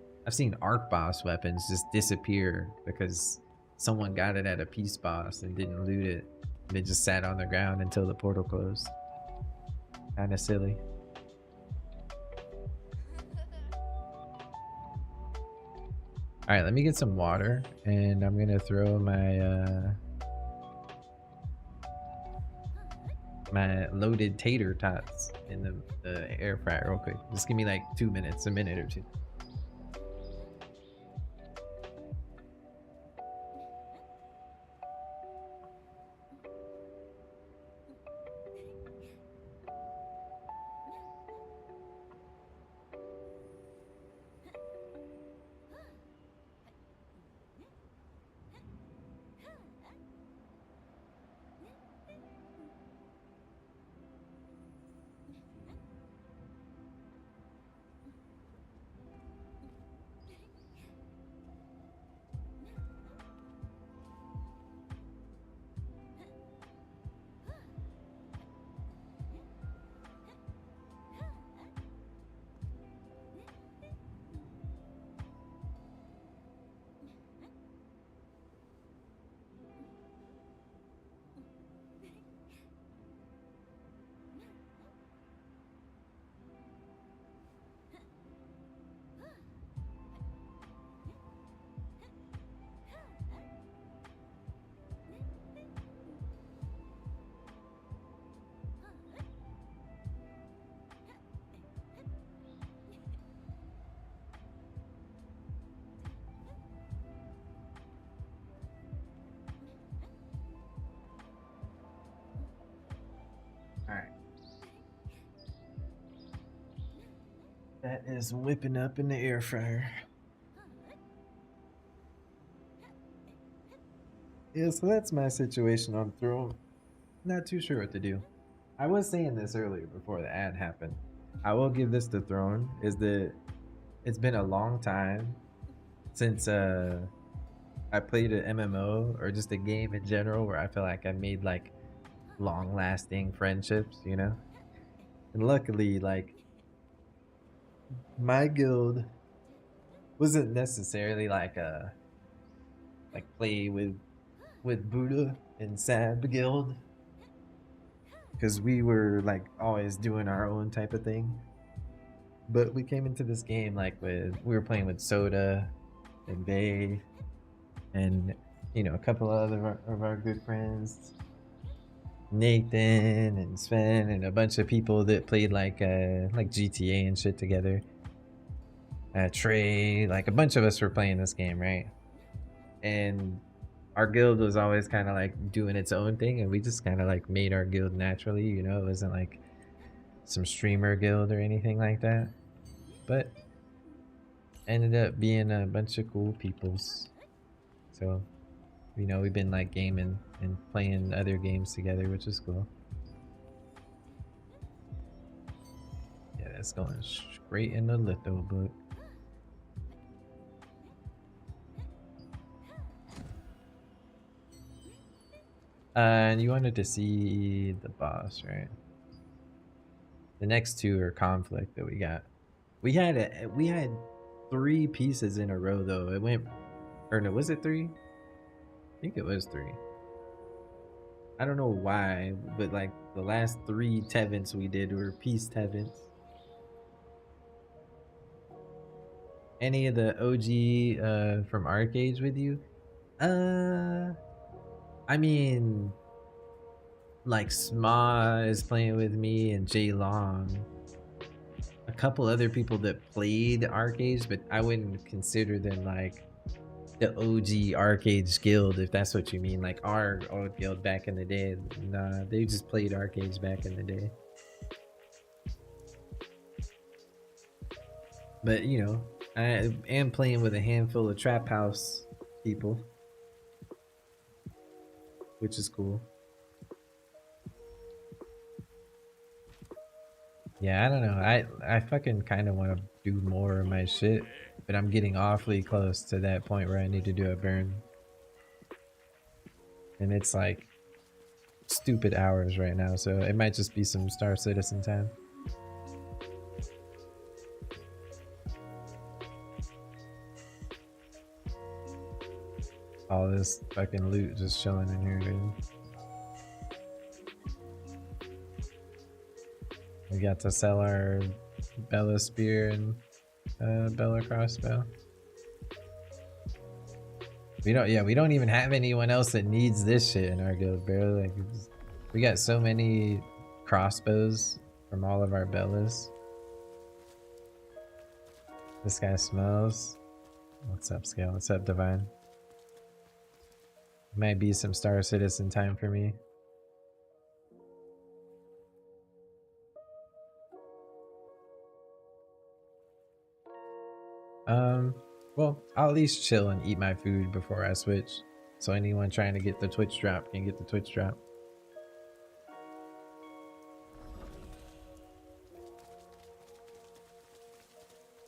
arc boss weapons just disappear because someone got it at a peace boss and didn't loot it. They just sat on the ground until the portal closed. Kind of silly. All right, let me get some water, and I'm gonna throw my my loaded tater tots in the air fryer real quick. Just give me like 2 minutes, a minute or two. That is whipping up in the air fryer. Yeah, so that's my situation on Throne. Not too sure what to do. I was saying this earlier before the ad happened. I will give this to Throne, is that it's been a long time since I played an MMO or just a game in general where I feel like I made like long lasting friendships, you know? And luckily, like, my guild wasn't necessarily like a like play with Buddha and Sab guild, because we were like always doing our own type of thing. But we came into this game like we were playing with Soda and Bay and a couple of our good friends, Nathan and Sven, and a bunch of people that played like GTA and shit together. Trey, like a bunch of us were playing this game, right? And our guild was always kind of like doing its own thing, and we just kind of like made our guild naturally, you know? It wasn't like some streamer guild or anything like that, but ended up being a bunch of cool peoples. So we've been like gaming and playing other games together, which is cool. Yeah, that's going straight in the litho book. And you wanted to see the boss, right? The next two are conflict that we got. We had 3 pieces in a row though. It went, or no, was it 3? I think it was 3. I don't know why, but like the last 3 Tevents we did were peace Tevents. Any of the OG from Arcades with you? I mean, like Sma is playing with me and Jay Long. A couple other people that played Arcades, but I wouldn't consider them like the OG Arcades guild, if that's what you mean. Like our old guild back in the day. Nah, they just played Arcades back in the day. But I am playing with a handful of Trap House people, which is cool. Yeah, I don't know. I fucking kind of want to do more of my shit, but I'm getting awfully close to that point where I need to do a burn. And it's like stupid hours right now, so it might just be some Star Citizen time. All this fucking loot just chilling in here, dude. We got to sell our Bella Spear and Bella Crossbow. We don't even have anyone else that needs this shit in our guild, bro. Like, we got so many crossbows from all of our Bellas. This guy smells. What's up, Scale? What's up, Divine? Might be some Star Citizen time for me. Well, I'll at least chill and eat my food before I switch. So anyone trying to get the Twitch drop can get the Twitch drop.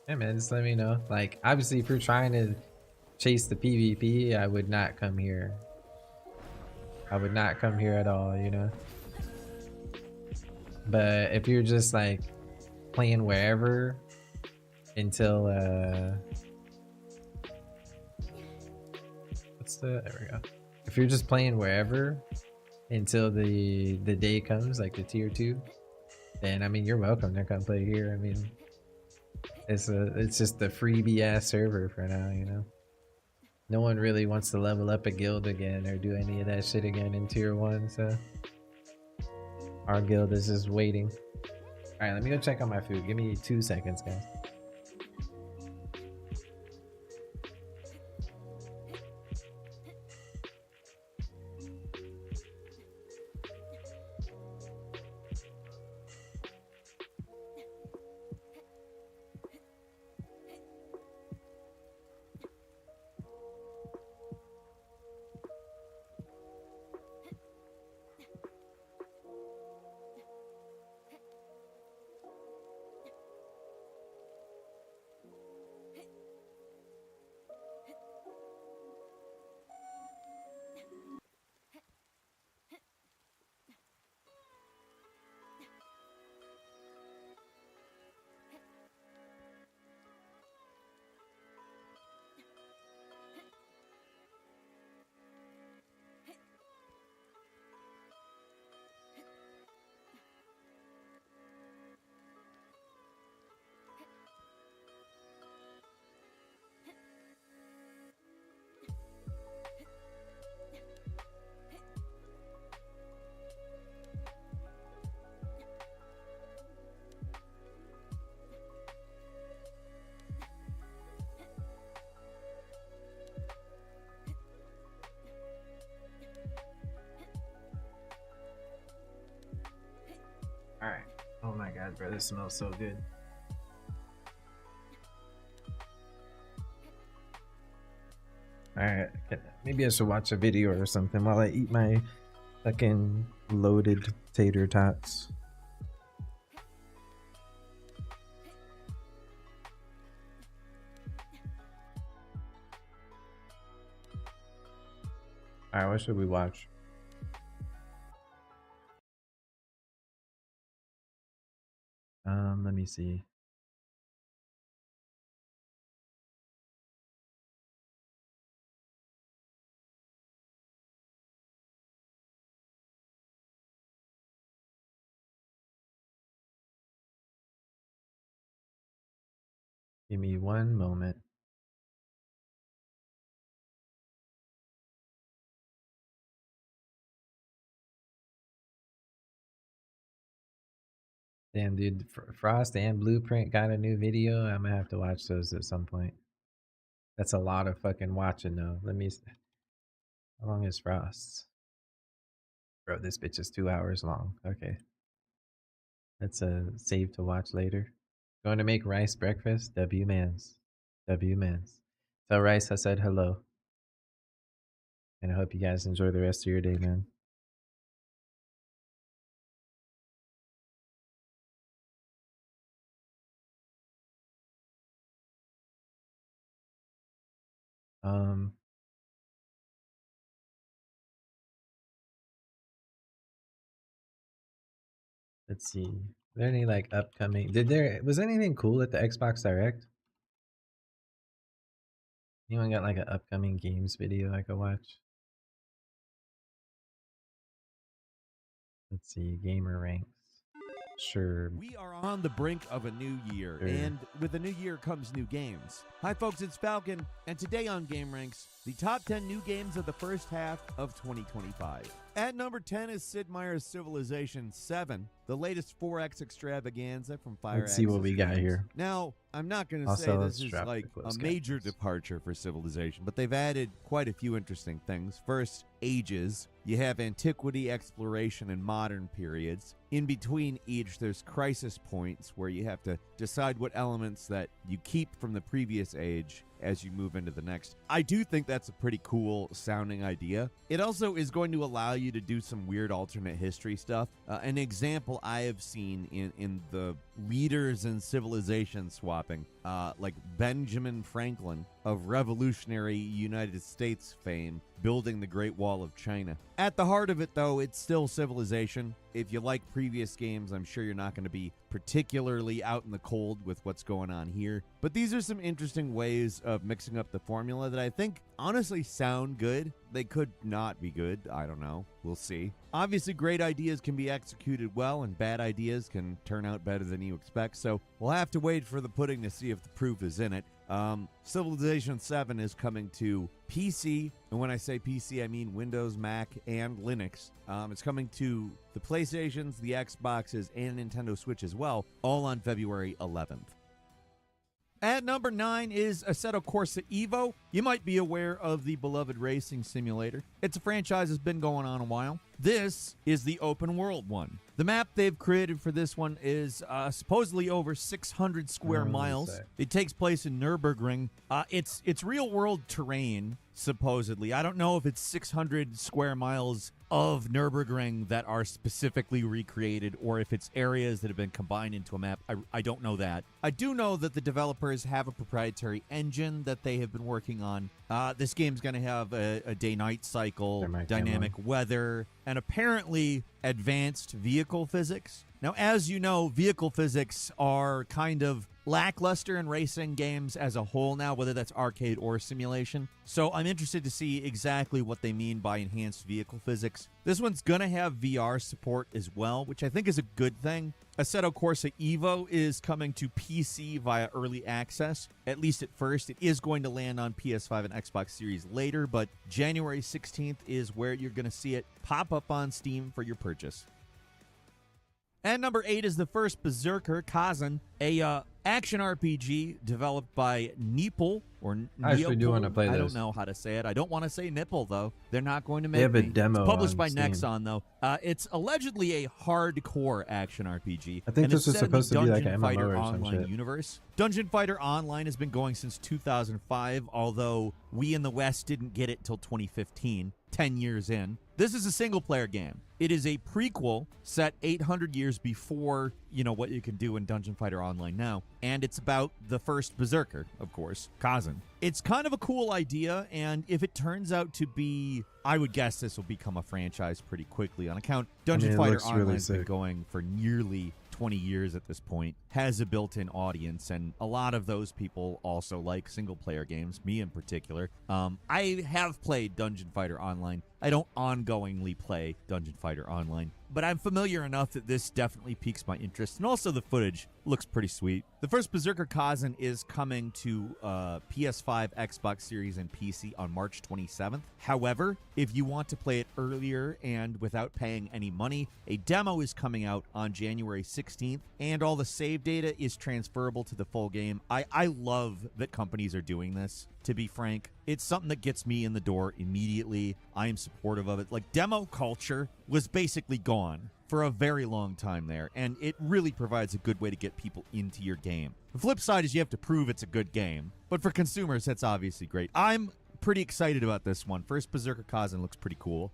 Yeah, man, just let me know. Like, obviously, if you're trying to chase the PvP, I would not come here. I would not come here at all, you know? But if you're just, like, playing wherever until, there we go. If you're just playing wherever until the day comes, like the tier 2, then I mean you're welcome to come play here. I mean it's just a freebie ass server for now, you know. No one really wants to level up a guild again or do any of that shit again in tier 1, so our guild is just waiting. Alright, let me go check on my food. Give me 2 seconds, guys. God, bro, this smells so good. Alright, maybe I should watch a video or something while I eat my fucking loaded tater tots. Alright, what should we watch? Let me see. Give me one moment. Damn, dude, Frost and Blueprint got a new video. I'm gonna have to watch those at some point. That's a lot of fucking watching though. How long is Frost's? Bro, this bitch is 2 hours long. Okay. That's a save to watch later. Going to make Rice breakfast? W mans. W mans. Tell Rice I said hello. And I hope you guys enjoy the rest of your day, man. Let's see. Are there any like upcoming? Was anything cool at the Xbox Direct? Anyone got like an upcoming games video I could watch? Let's see. Gamer ranks. Sure. We are on the brink of a new year, Sure. and with a new year comes new games. Hi, folks, it's Falcon, and today on Game Ranks, the top 10 new games of the first half of 2025. At number 10 is Sid Meier's Civilization 7, the latest 4X extravaganza from Fire. Let's see what we got here. Now, I'm not going to Also, say let's this is drop like the a close major captions. departure for Civilization, but they've added quite a few interesting things. First, ages. You have antiquity, exploration, and modern periods. In between each, there's crisis points where you have to decide what elements that you keep from the previous age as you move into the next. I do think that's a pretty cool sounding idea. It also is going to allow you to do some weird alternate history stuff. An example I have seen in the leaders in civilization swapping, like Benjamin Franklin of revolutionary United States fame building the Great Wall of China. At the heart of it, though, it's still Civilization. If you like previous games, I'm sure you're not going to be particularly out in the cold with what's going on here. But these are some interesting ways of mixing up the formula that I think honestly sound good. They could not be good. I don't know. We'll see. Obviously, great ideas can be executed well, and bad ideas can turn out better than you expect. So we'll have to wait for the pudding to see if the proof is in it. Civilization 7 is coming to PC, and when I say PC, I mean Windows, Mac, and Linux. It's coming to the PlayStations, the Xboxes, and Nintendo Switch as well, all on February 11th. At number 9 is Assetto Corsa Evo. You might be aware of the beloved racing simulator. It's a franchise that's been going on a while. This is the open world one. The map they've created for this one is supposedly over 600 square miles. It takes place in Nürburgring. It's real world terrain, supposedly. I don't know if it's 600 square miles of Nürburgring that are specifically recreated or if it's areas that have been combined into a map. I don't know that. I do know that the developers have a proprietary engine that they have been working on. This game's going to have a day-night cycle, dynamic weather, and apparently advanced vehicle physics. Now, as you know, vehicle physics are kind of lackluster in racing games as a whole now, whether that's arcade or simulation. So I'm interested to see exactly what they mean by enhanced vehicle physics. This one's going to have VR support as well, which I think is a good thing. Assetto Corsa Evo is coming to PC via early access, at least at first. It is going to land on PS5 and Xbox Series later, but January 16th is where you're going to see it pop up on Steam for your purchase. And number 8 is the first Berserker, Kazan, a action RPG developed by Neepal or I actually do Neopol. wanna play I don't this. know how to say it. I don't want to say nipple though. They're not going to make They have a me. demo It's published on by Steam. Nexon though. It's allegedly a hardcore action RPG. I think and this it's was set in the supposed to be like Dungeon an Fighter MMO or some Online shit. universe. Dungeon Fighter Online has been going since 2005, although we in the West didn't get it till 2015, 10 years in. This is a single-player game. It is a prequel set 800 years before, what you can do in Dungeon Fighter Online now, and it's about the first Berserker, of course, Kazan. It's kind of a cool idea, and if it turns out to be, I would guess this will become a franchise pretty quickly on account. Dungeon it Fighter looks really Online has been sick. going for nearly 20 years at this point, has a built-in audience, and a lot of those people also like single-player games, me in particular. I have played Dungeon Fighter Online. I don't ongoingly play Dungeon Fighter Online, but I'm familiar enough that this definitely piques my interest, and also the footage looks pretty sweet. The first Berserker Kazan is coming to PS5, Xbox Series, and PC on March 27th. However, if you want to play it earlier and without paying any money, a demo is coming out on January 16th, and all the save data is transferable to the full game. I love that companies are doing this, to be frank. It's something that gets me in the door immediately. I am supportive of it. Like, demo culture was basically gone for a very long time there, and it really provides a good way to get people into your game. The flip side is you have to prove it's a good game, but for consumers, that's obviously great. I'm pretty excited about this one. First Berserker Kazan looks pretty cool.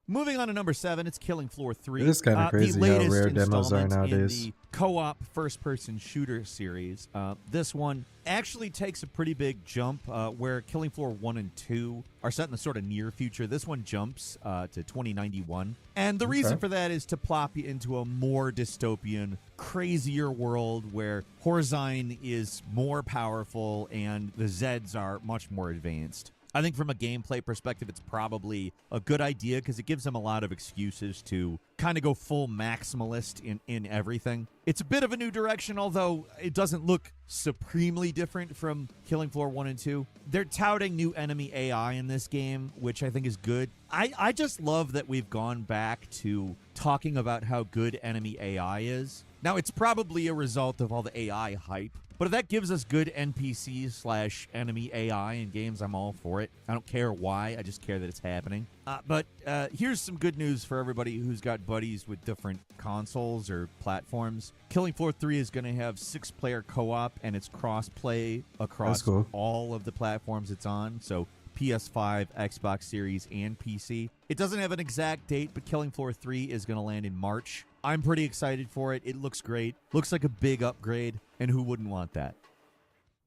Moving on to number 7, it's Killing Floor 3. It is kinda crazy the how latest rare demos are installment nowadays. in the co-op first-person shooter series. This one actually takes a pretty big jump where Killing Floor 1 and 2 are set in the sort of near future. This one jumps to 2091. And the reason for that is to plop you into a more dystopian, crazier world where Horzine is more powerful and the Zeds are much more advanced. I think from a gameplay perspective, it's probably a good idea because it gives them a lot of excuses to kind of go full maximalist in everything. It's a bit of a new direction, although it doesn't look supremely different from Killing Floor 1 and 2. They're touting new enemy AI in this game, which I think is good. I just love that we've gone back to talking about how good enemy AI is. Now, it's probably a result of all the AI hype, but if that gives us good NPCs/enemy AI in games, I'm all for it. I don't care why, I just care that it's happening. But here's some good news for everybody who's got buddies with different consoles or platforms. Killing Floor 3 is going to have 6-player co-op, and it's cross-play across That's cool. all of the platforms it's on, so PS5, Xbox Series, and PC. It doesn't have an exact date, but Killing Floor 3 is going to land in March. I'm pretty excited for it. It looks great. Looks like a big upgrade, and who wouldn't want that?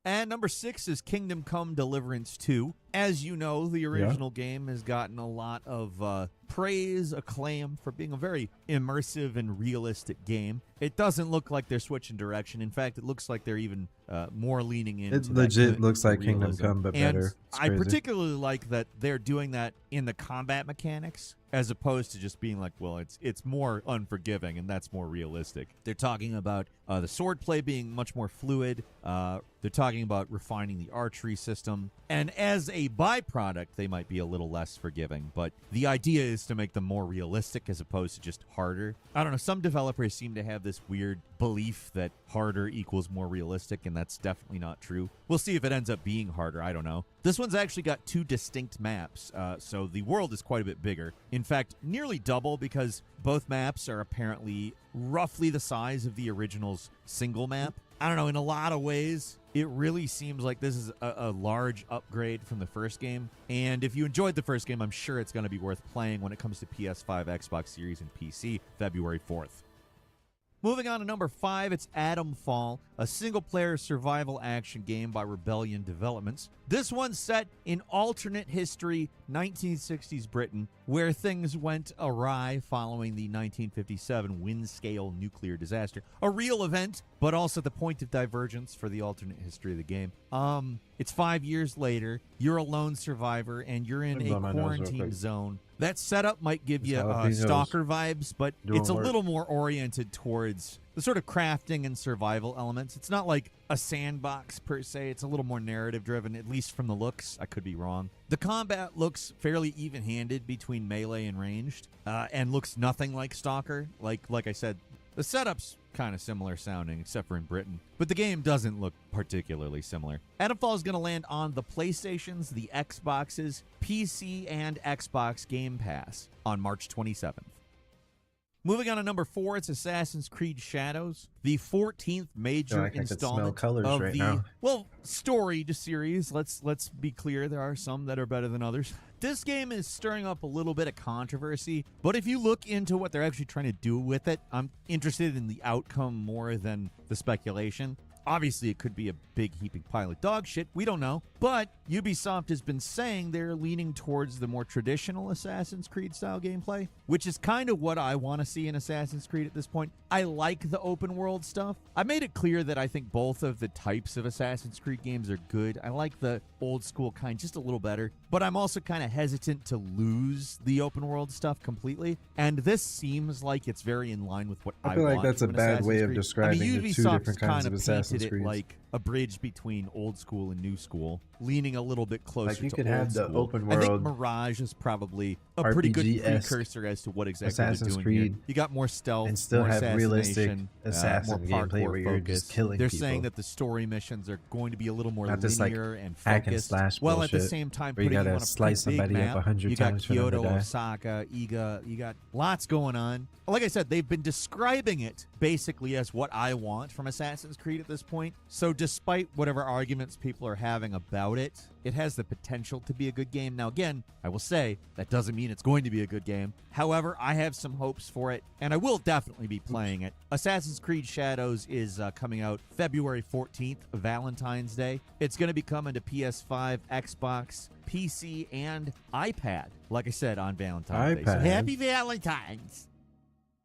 And number 6 is Kingdom Come Deliverance 2. As you know, the original game has gotten a lot of praise, acclaim for being a very immersive and realistic game. It doesn't look like they're switching direction. In fact, it looks like they're even more leaning into It that legit good looks like Kingdom realism. Come, but And better. It's I crazy. particularly like that they're doing that in the combat mechanics, as opposed to just being like, well, it's more unforgiving and that's more realistic. They're talking about the swordplay being much more fluid. They're talking about refining the archery system. And as a byproduct, they might be a little less forgiving. But the idea is to make them more realistic as opposed to just harder. I don't know. Some developers seem to have this weird belief that harder equals more realistic, and that's definitely not true. We'll see if it ends up being harder. I don't know. This one's actually got 2 distinct maps, so the world is quite a bit bigger. In fact, nearly double, because both maps are apparently roughly the size of the original's single map. I don't know, in a lot of ways, it really seems like this is a large upgrade from the first game. And if you enjoyed the first game, I'm sure it's going to be worth playing when it comes to PS5, Xbox Series, and PC February 4th. Moving on to number 5, it's Atom Fall, a single-player survival action game by Rebellion Developments. This one's set in alternate history, 1960s Britain, where things went awry following the 1957 Windscale nuclear disaster. A real event, but also the point of divergence for the alternate history of the game. It's 5 years later, you're a lone survivor, and you're in Blow a my nose real quarantine quick. zone. That setup might give you Jalapenos. Stalker vibes, but Doing it's a work. little more oriented towards the sort of crafting and survival elements. It's not like a sandbox per se. It's a little more narrative driven, at least from the looks. I could be wrong. The combat looks fairly even-handed between melee and ranged, and looks nothing like Stalker. Like I said, The setup's kind of similar sounding, except for in Britain, but the game doesn't look particularly similar. Atomfall is going to land on the PlayStations, the Xboxes, PC, and Xbox Game Pass on March 27th. Moving on to number 4, it's Assassin's Creed Shadows, the 14th major I can smell installment colors of right the now. storied series. Let's be clear, there are some that are better than others. This game is stirring up a little bit of controversy, but if you look into what they're actually trying to do with it, I'm interested in the outcome more than the speculation. Obviously, it could be a big heaping pile of dog shit. We don't know. But Ubisoft has been saying they're leaning towards the more traditional Assassin's Creed style gameplay, which is kind of what I want to see in Assassin's Creed at this point. I like the open world stuff. I made it clear that I think both of the types of Assassin's Creed games are good. I like the old school kind just a little better, but I'm also kind of hesitant to lose the open world stuff completely. And this seems like it's very in line with what I feel want like that's a from an bad Assassin's way of Creed. describing I mean, the two Ubisoft's different kinds kind of of Assassin's painted it Creeds. like a bridge between old school and new school, leaning a little bit closer Like, you to could old have the school. open I think world Mirage is probably a pretty good RPG-esque precursor as to what exactly Assassin's they're doing Creed, here. You got more stealth, and still more have realistic assassination, assassin more gameplay parkour where you're focus. just killing They're people. saying that the story missions are going to be a little more Not this, like, linear and hack and focused. slash Well, at the bullshit same time, where you putting gotta on a slice pretty big somebody up map. 100 You got times for them to Kyoto, die. Osaka, Iga. You got lots going on. Like I said, they've been describing it basically as what I want from Assassin's Creed at this point. So despite whatever arguments people are having about it, it has the potential to be a good game. Now, again, I will say that doesn't mean it's going to be a good game. However, I have some hopes for it, and I will definitely be playing it. Assassin's Creed Shadows is coming out February 14th, Valentine's Day. It's going to be coming to PS5, Xbox, PC, and iPad, like I said, on Valentine's Day. So iPad? happy Valentine's!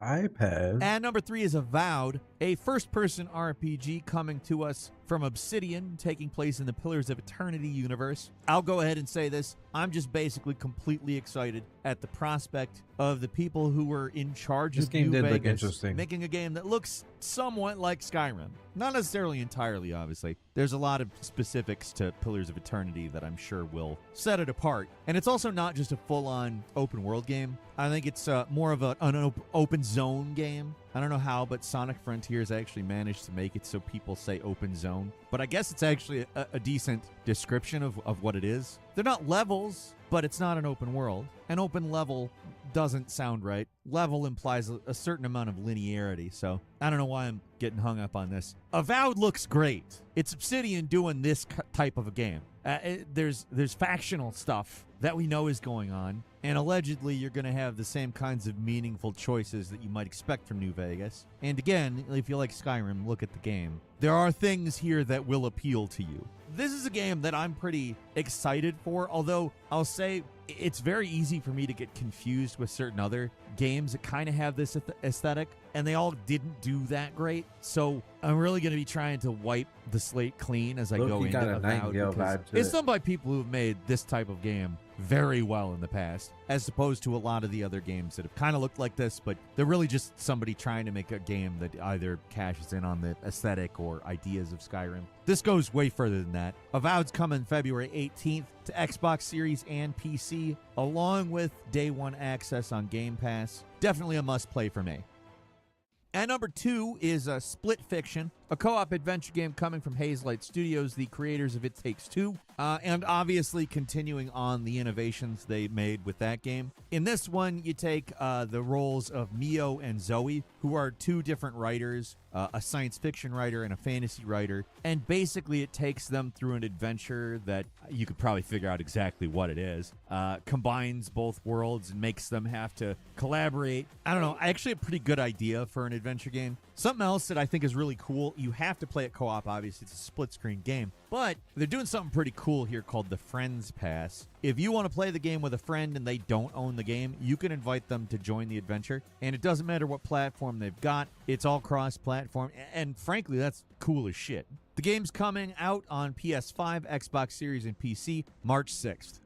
iPad. And number 3 is Avowed, a first-person RPG coming to us from Obsidian, taking place in the Pillars of Eternity universe. I'll go ahead and say this. I'm just basically completely excited at the prospect of the people who were in charge This of game New did look Vegas interesting. making a game that looks somewhat like Skyrim. Not necessarily entirely, obviously. There's a lot of specifics to Pillars of Eternity that I'm sure will set it apart. And it's also not just a full-on open-world game. I think it's more of an open zone game. I don't know how, but Sonic Frontiers actually managed to make it so people say open zone. But I guess it's actually a decent description of what it is. They're not levels, but it's not an open world. An open level doesn't sound right. Level implies a certain amount of linearity, so I don't know why I'm getting hung up on this. Avowed looks great. It's Obsidian doing this type of a game. There's factional stuff that we know is going on, and allegedly you're going to have the same kinds of meaningful choices that you might expect from New Vegas. And again, if you like Skyrim, look at the game. There are things here that will appeal to you. This is a game that I'm pretty excited for, although I'll say it's very easy for me to get confused with certain other games that kind of have this aesthetic, and they all didn't do that great. So I'm really going to be trying to wipe the slate clean as I go into got a Avowed, Nightingale because vibe to it's it. done by people who have made this type of game very well in the past, as opposed to a lot of the other games that have kind of looked like this, but they're really just somebody trying to make a game that either cashes in on the aesthetic or ideas of Skyrim. This goes way further than that. Avowed's coming February 18th to Xbox Series and PC, along with Day 1 access on Game Pass. Definitely a must-play for me. And number 2 is Split Fiction, a co-op adventure game coming from Hazelight Studios, the creators of It Takes Two, and obviously continuing on the innovations they made with that game. In this one, you take the roles of Mio and Zoe, who are two different writers, a science fiction writer and a fantasy writer, and basically it takes them through an adventure that you could probably figure out exactly what it is, combines both worlds and makes them have to collaborate. I don't know, actually a pretty good idea for an adventure game. Something else that I think is really cool, you have to play it co-op, obviously, it's a split-screen game, but they're doing something pretty cool here called the Friends Pass. If you want to play the game with a friend and they don't own the game, you can invite them to join the adventure, and it doesn't matter what platform they've got, it's all cross-platform, and frankly, that's cool as shit. The game's coming out on PS5, Xbox Series, and PC March 6th.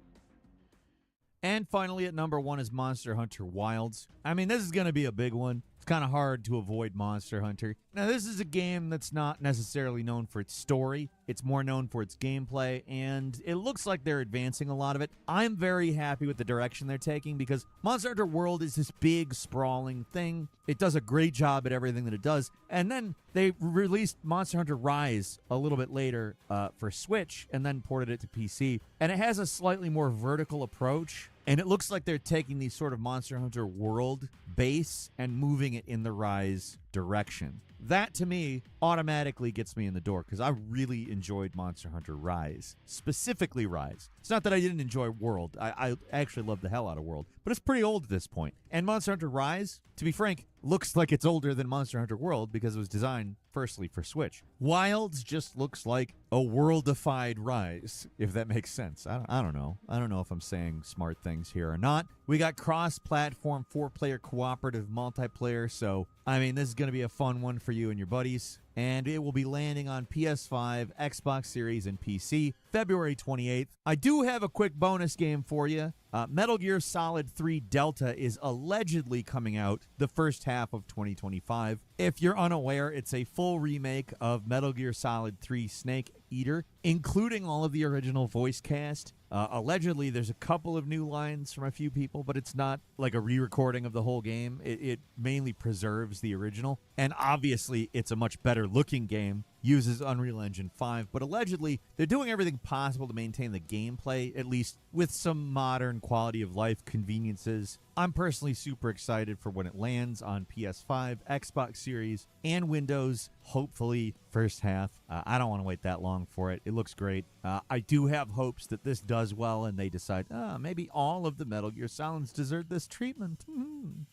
And finally, at number 1 is Monster Hunter Wilds. I mean, this is going to be a big one. it's kind of hard to avoid Monster Hunter. Now, this is a game that's not necessarily known for its story. It's more known for its gameplay, and it looks like they're advancing a lot of it. I'm very happy with the direction they're taking because Monster Hunter World is this big, sprawling thing. It does a great job at everything that it does. And then they released Monster Hunter Rise a little bit later for Switch and then ported it to PC. And it has a slightly more vertical approach. And it looks like they're taking the sort of Monster Hunter World base and moving it in the Rise direction. That, to me, automatically gets me in the door because I really enjoyed Monster Hunter Rise. Specifically Rise. It's not that I didn't enjoy World. I actually loved the hell out of World. But it's pretty old at this point. And Monster Hunter Rise, to be frank, looks like it's older than Monster Hunter World because it was designed firstly for Switch. Wilds just looks like a worldified Rise, if that makes sense. I don't know. I don't know if I'm saying smart things here or not. We got cross-platform 4-player cooperative multiplayer, so I mean, this is going to be a fun one for you and your buddies. And it will be landing on PS5, Xbox Series, and PC February 28th. I do have a quick bonus game for you. Metal Gear Solid 3 Delta is allegedly coming out the first half of 2025. If you're unaware, it's a full remake of Metal Gear Solid 3 Snake Eater, including all of the original voice cast. Allegedly, there's a couple of new lines from a few people, but it's not like a re-recording of the whole game. It mainly preserves the original. And obviously, it's a much better looking game, uses Unreal Engine 5, but allegedly, they're doing everything possible to maintain the gameplay, at least with some modern quality of life conveniences. I'm personally super excited for when it lands on PS5, Xbox Series, and Windows, hopefully first half. I don't want to wait that long for it. It looks great. I do have hopes that this does well and they decide, maybe all of the Metal Gear Solids deserve this treatment.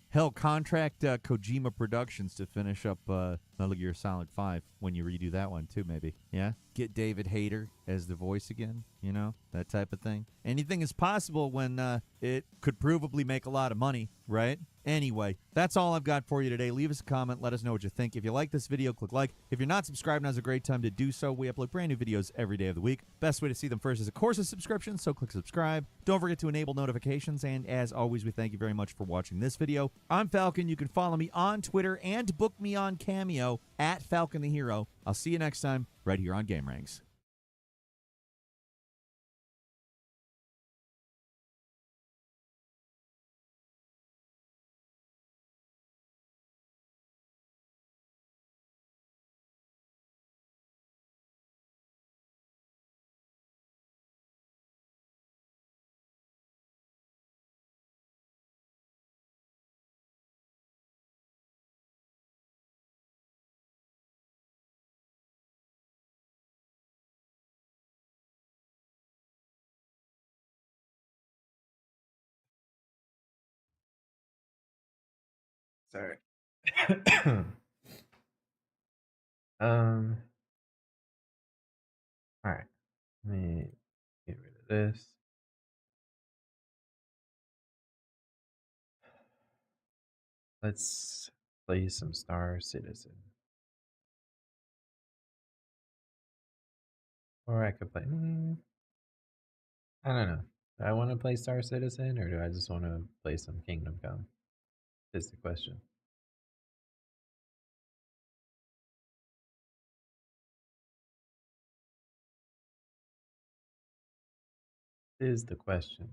Hell, contract Kojima Productions to finish up Metal Gear Solid 5 when you redo that one too, maybe. Yeah? Get David Hayter as the voice again, you know, that type of thing. Anything is possible when it could provably make a lot of money, right? Anyway, that's all I've got for you today. Leave us a comment. Let us know what you think. If you like this video, click like. If you're not subscribed, now's a great time to do so. We upload brand new videos every day of the week. Best way to see them first is, of course, a subscription, so click subscribe. Don't forget to enable notifications, and as always, we thank you very much for watching this video. I'm Falcon. You can follow me on Twitter and book me on Cameo at Falcon the Hero. I'll see you next time right here on GameRanks. Sorry. All right. Let me get rid of this. Let's play some Star Citizen. Or I could play. I don't know. Do I want to play Star Citizen or do I just want to play some Kingdom Come? Is the question. Is the question.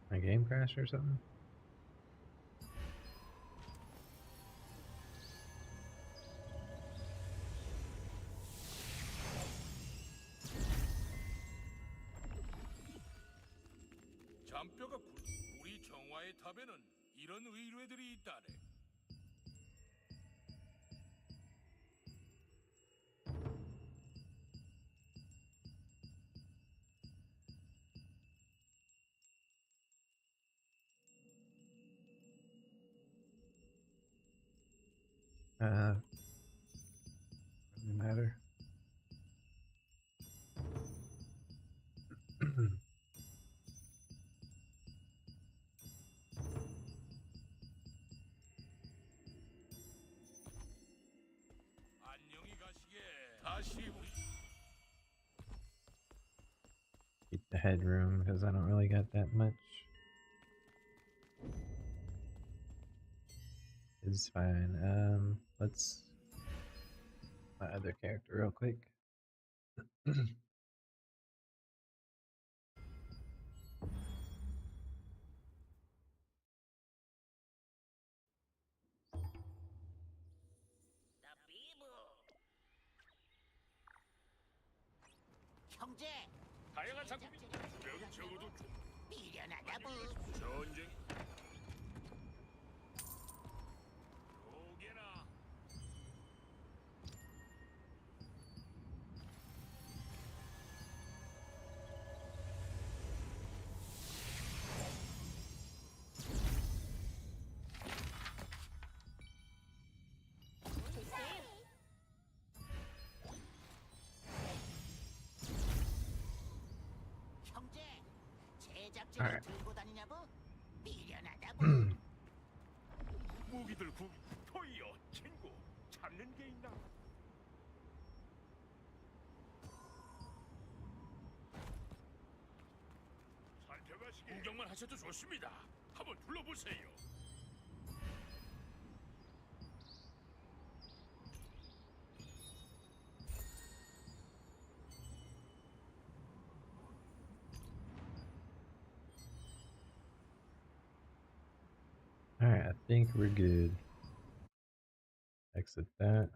My game crashed or something? 잔뼈가 우리 정화의 탑에는 이런 의뢰들이 있다네. Doesn't matter. headroom because I don't really got that much. It's fine. Let's my other character real quick. 나 비브. 형제, 다양한 상품이 명 적어도 미련하다 부. 전쟁. 요게나 형제, 제작진을 Alright. 들고 다니냐부? 미련하다 부. 무기들 구 토이어 친구 찾는 게 있나? 살펴가시게 구경만 하셔도 좋습니다. 한번 둘러보세요. Alright, I think we're good. Exit that.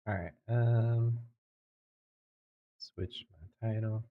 Alright, switch my title.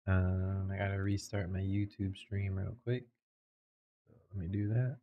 I gotta restart my YouTube stream real quick. So let me do that.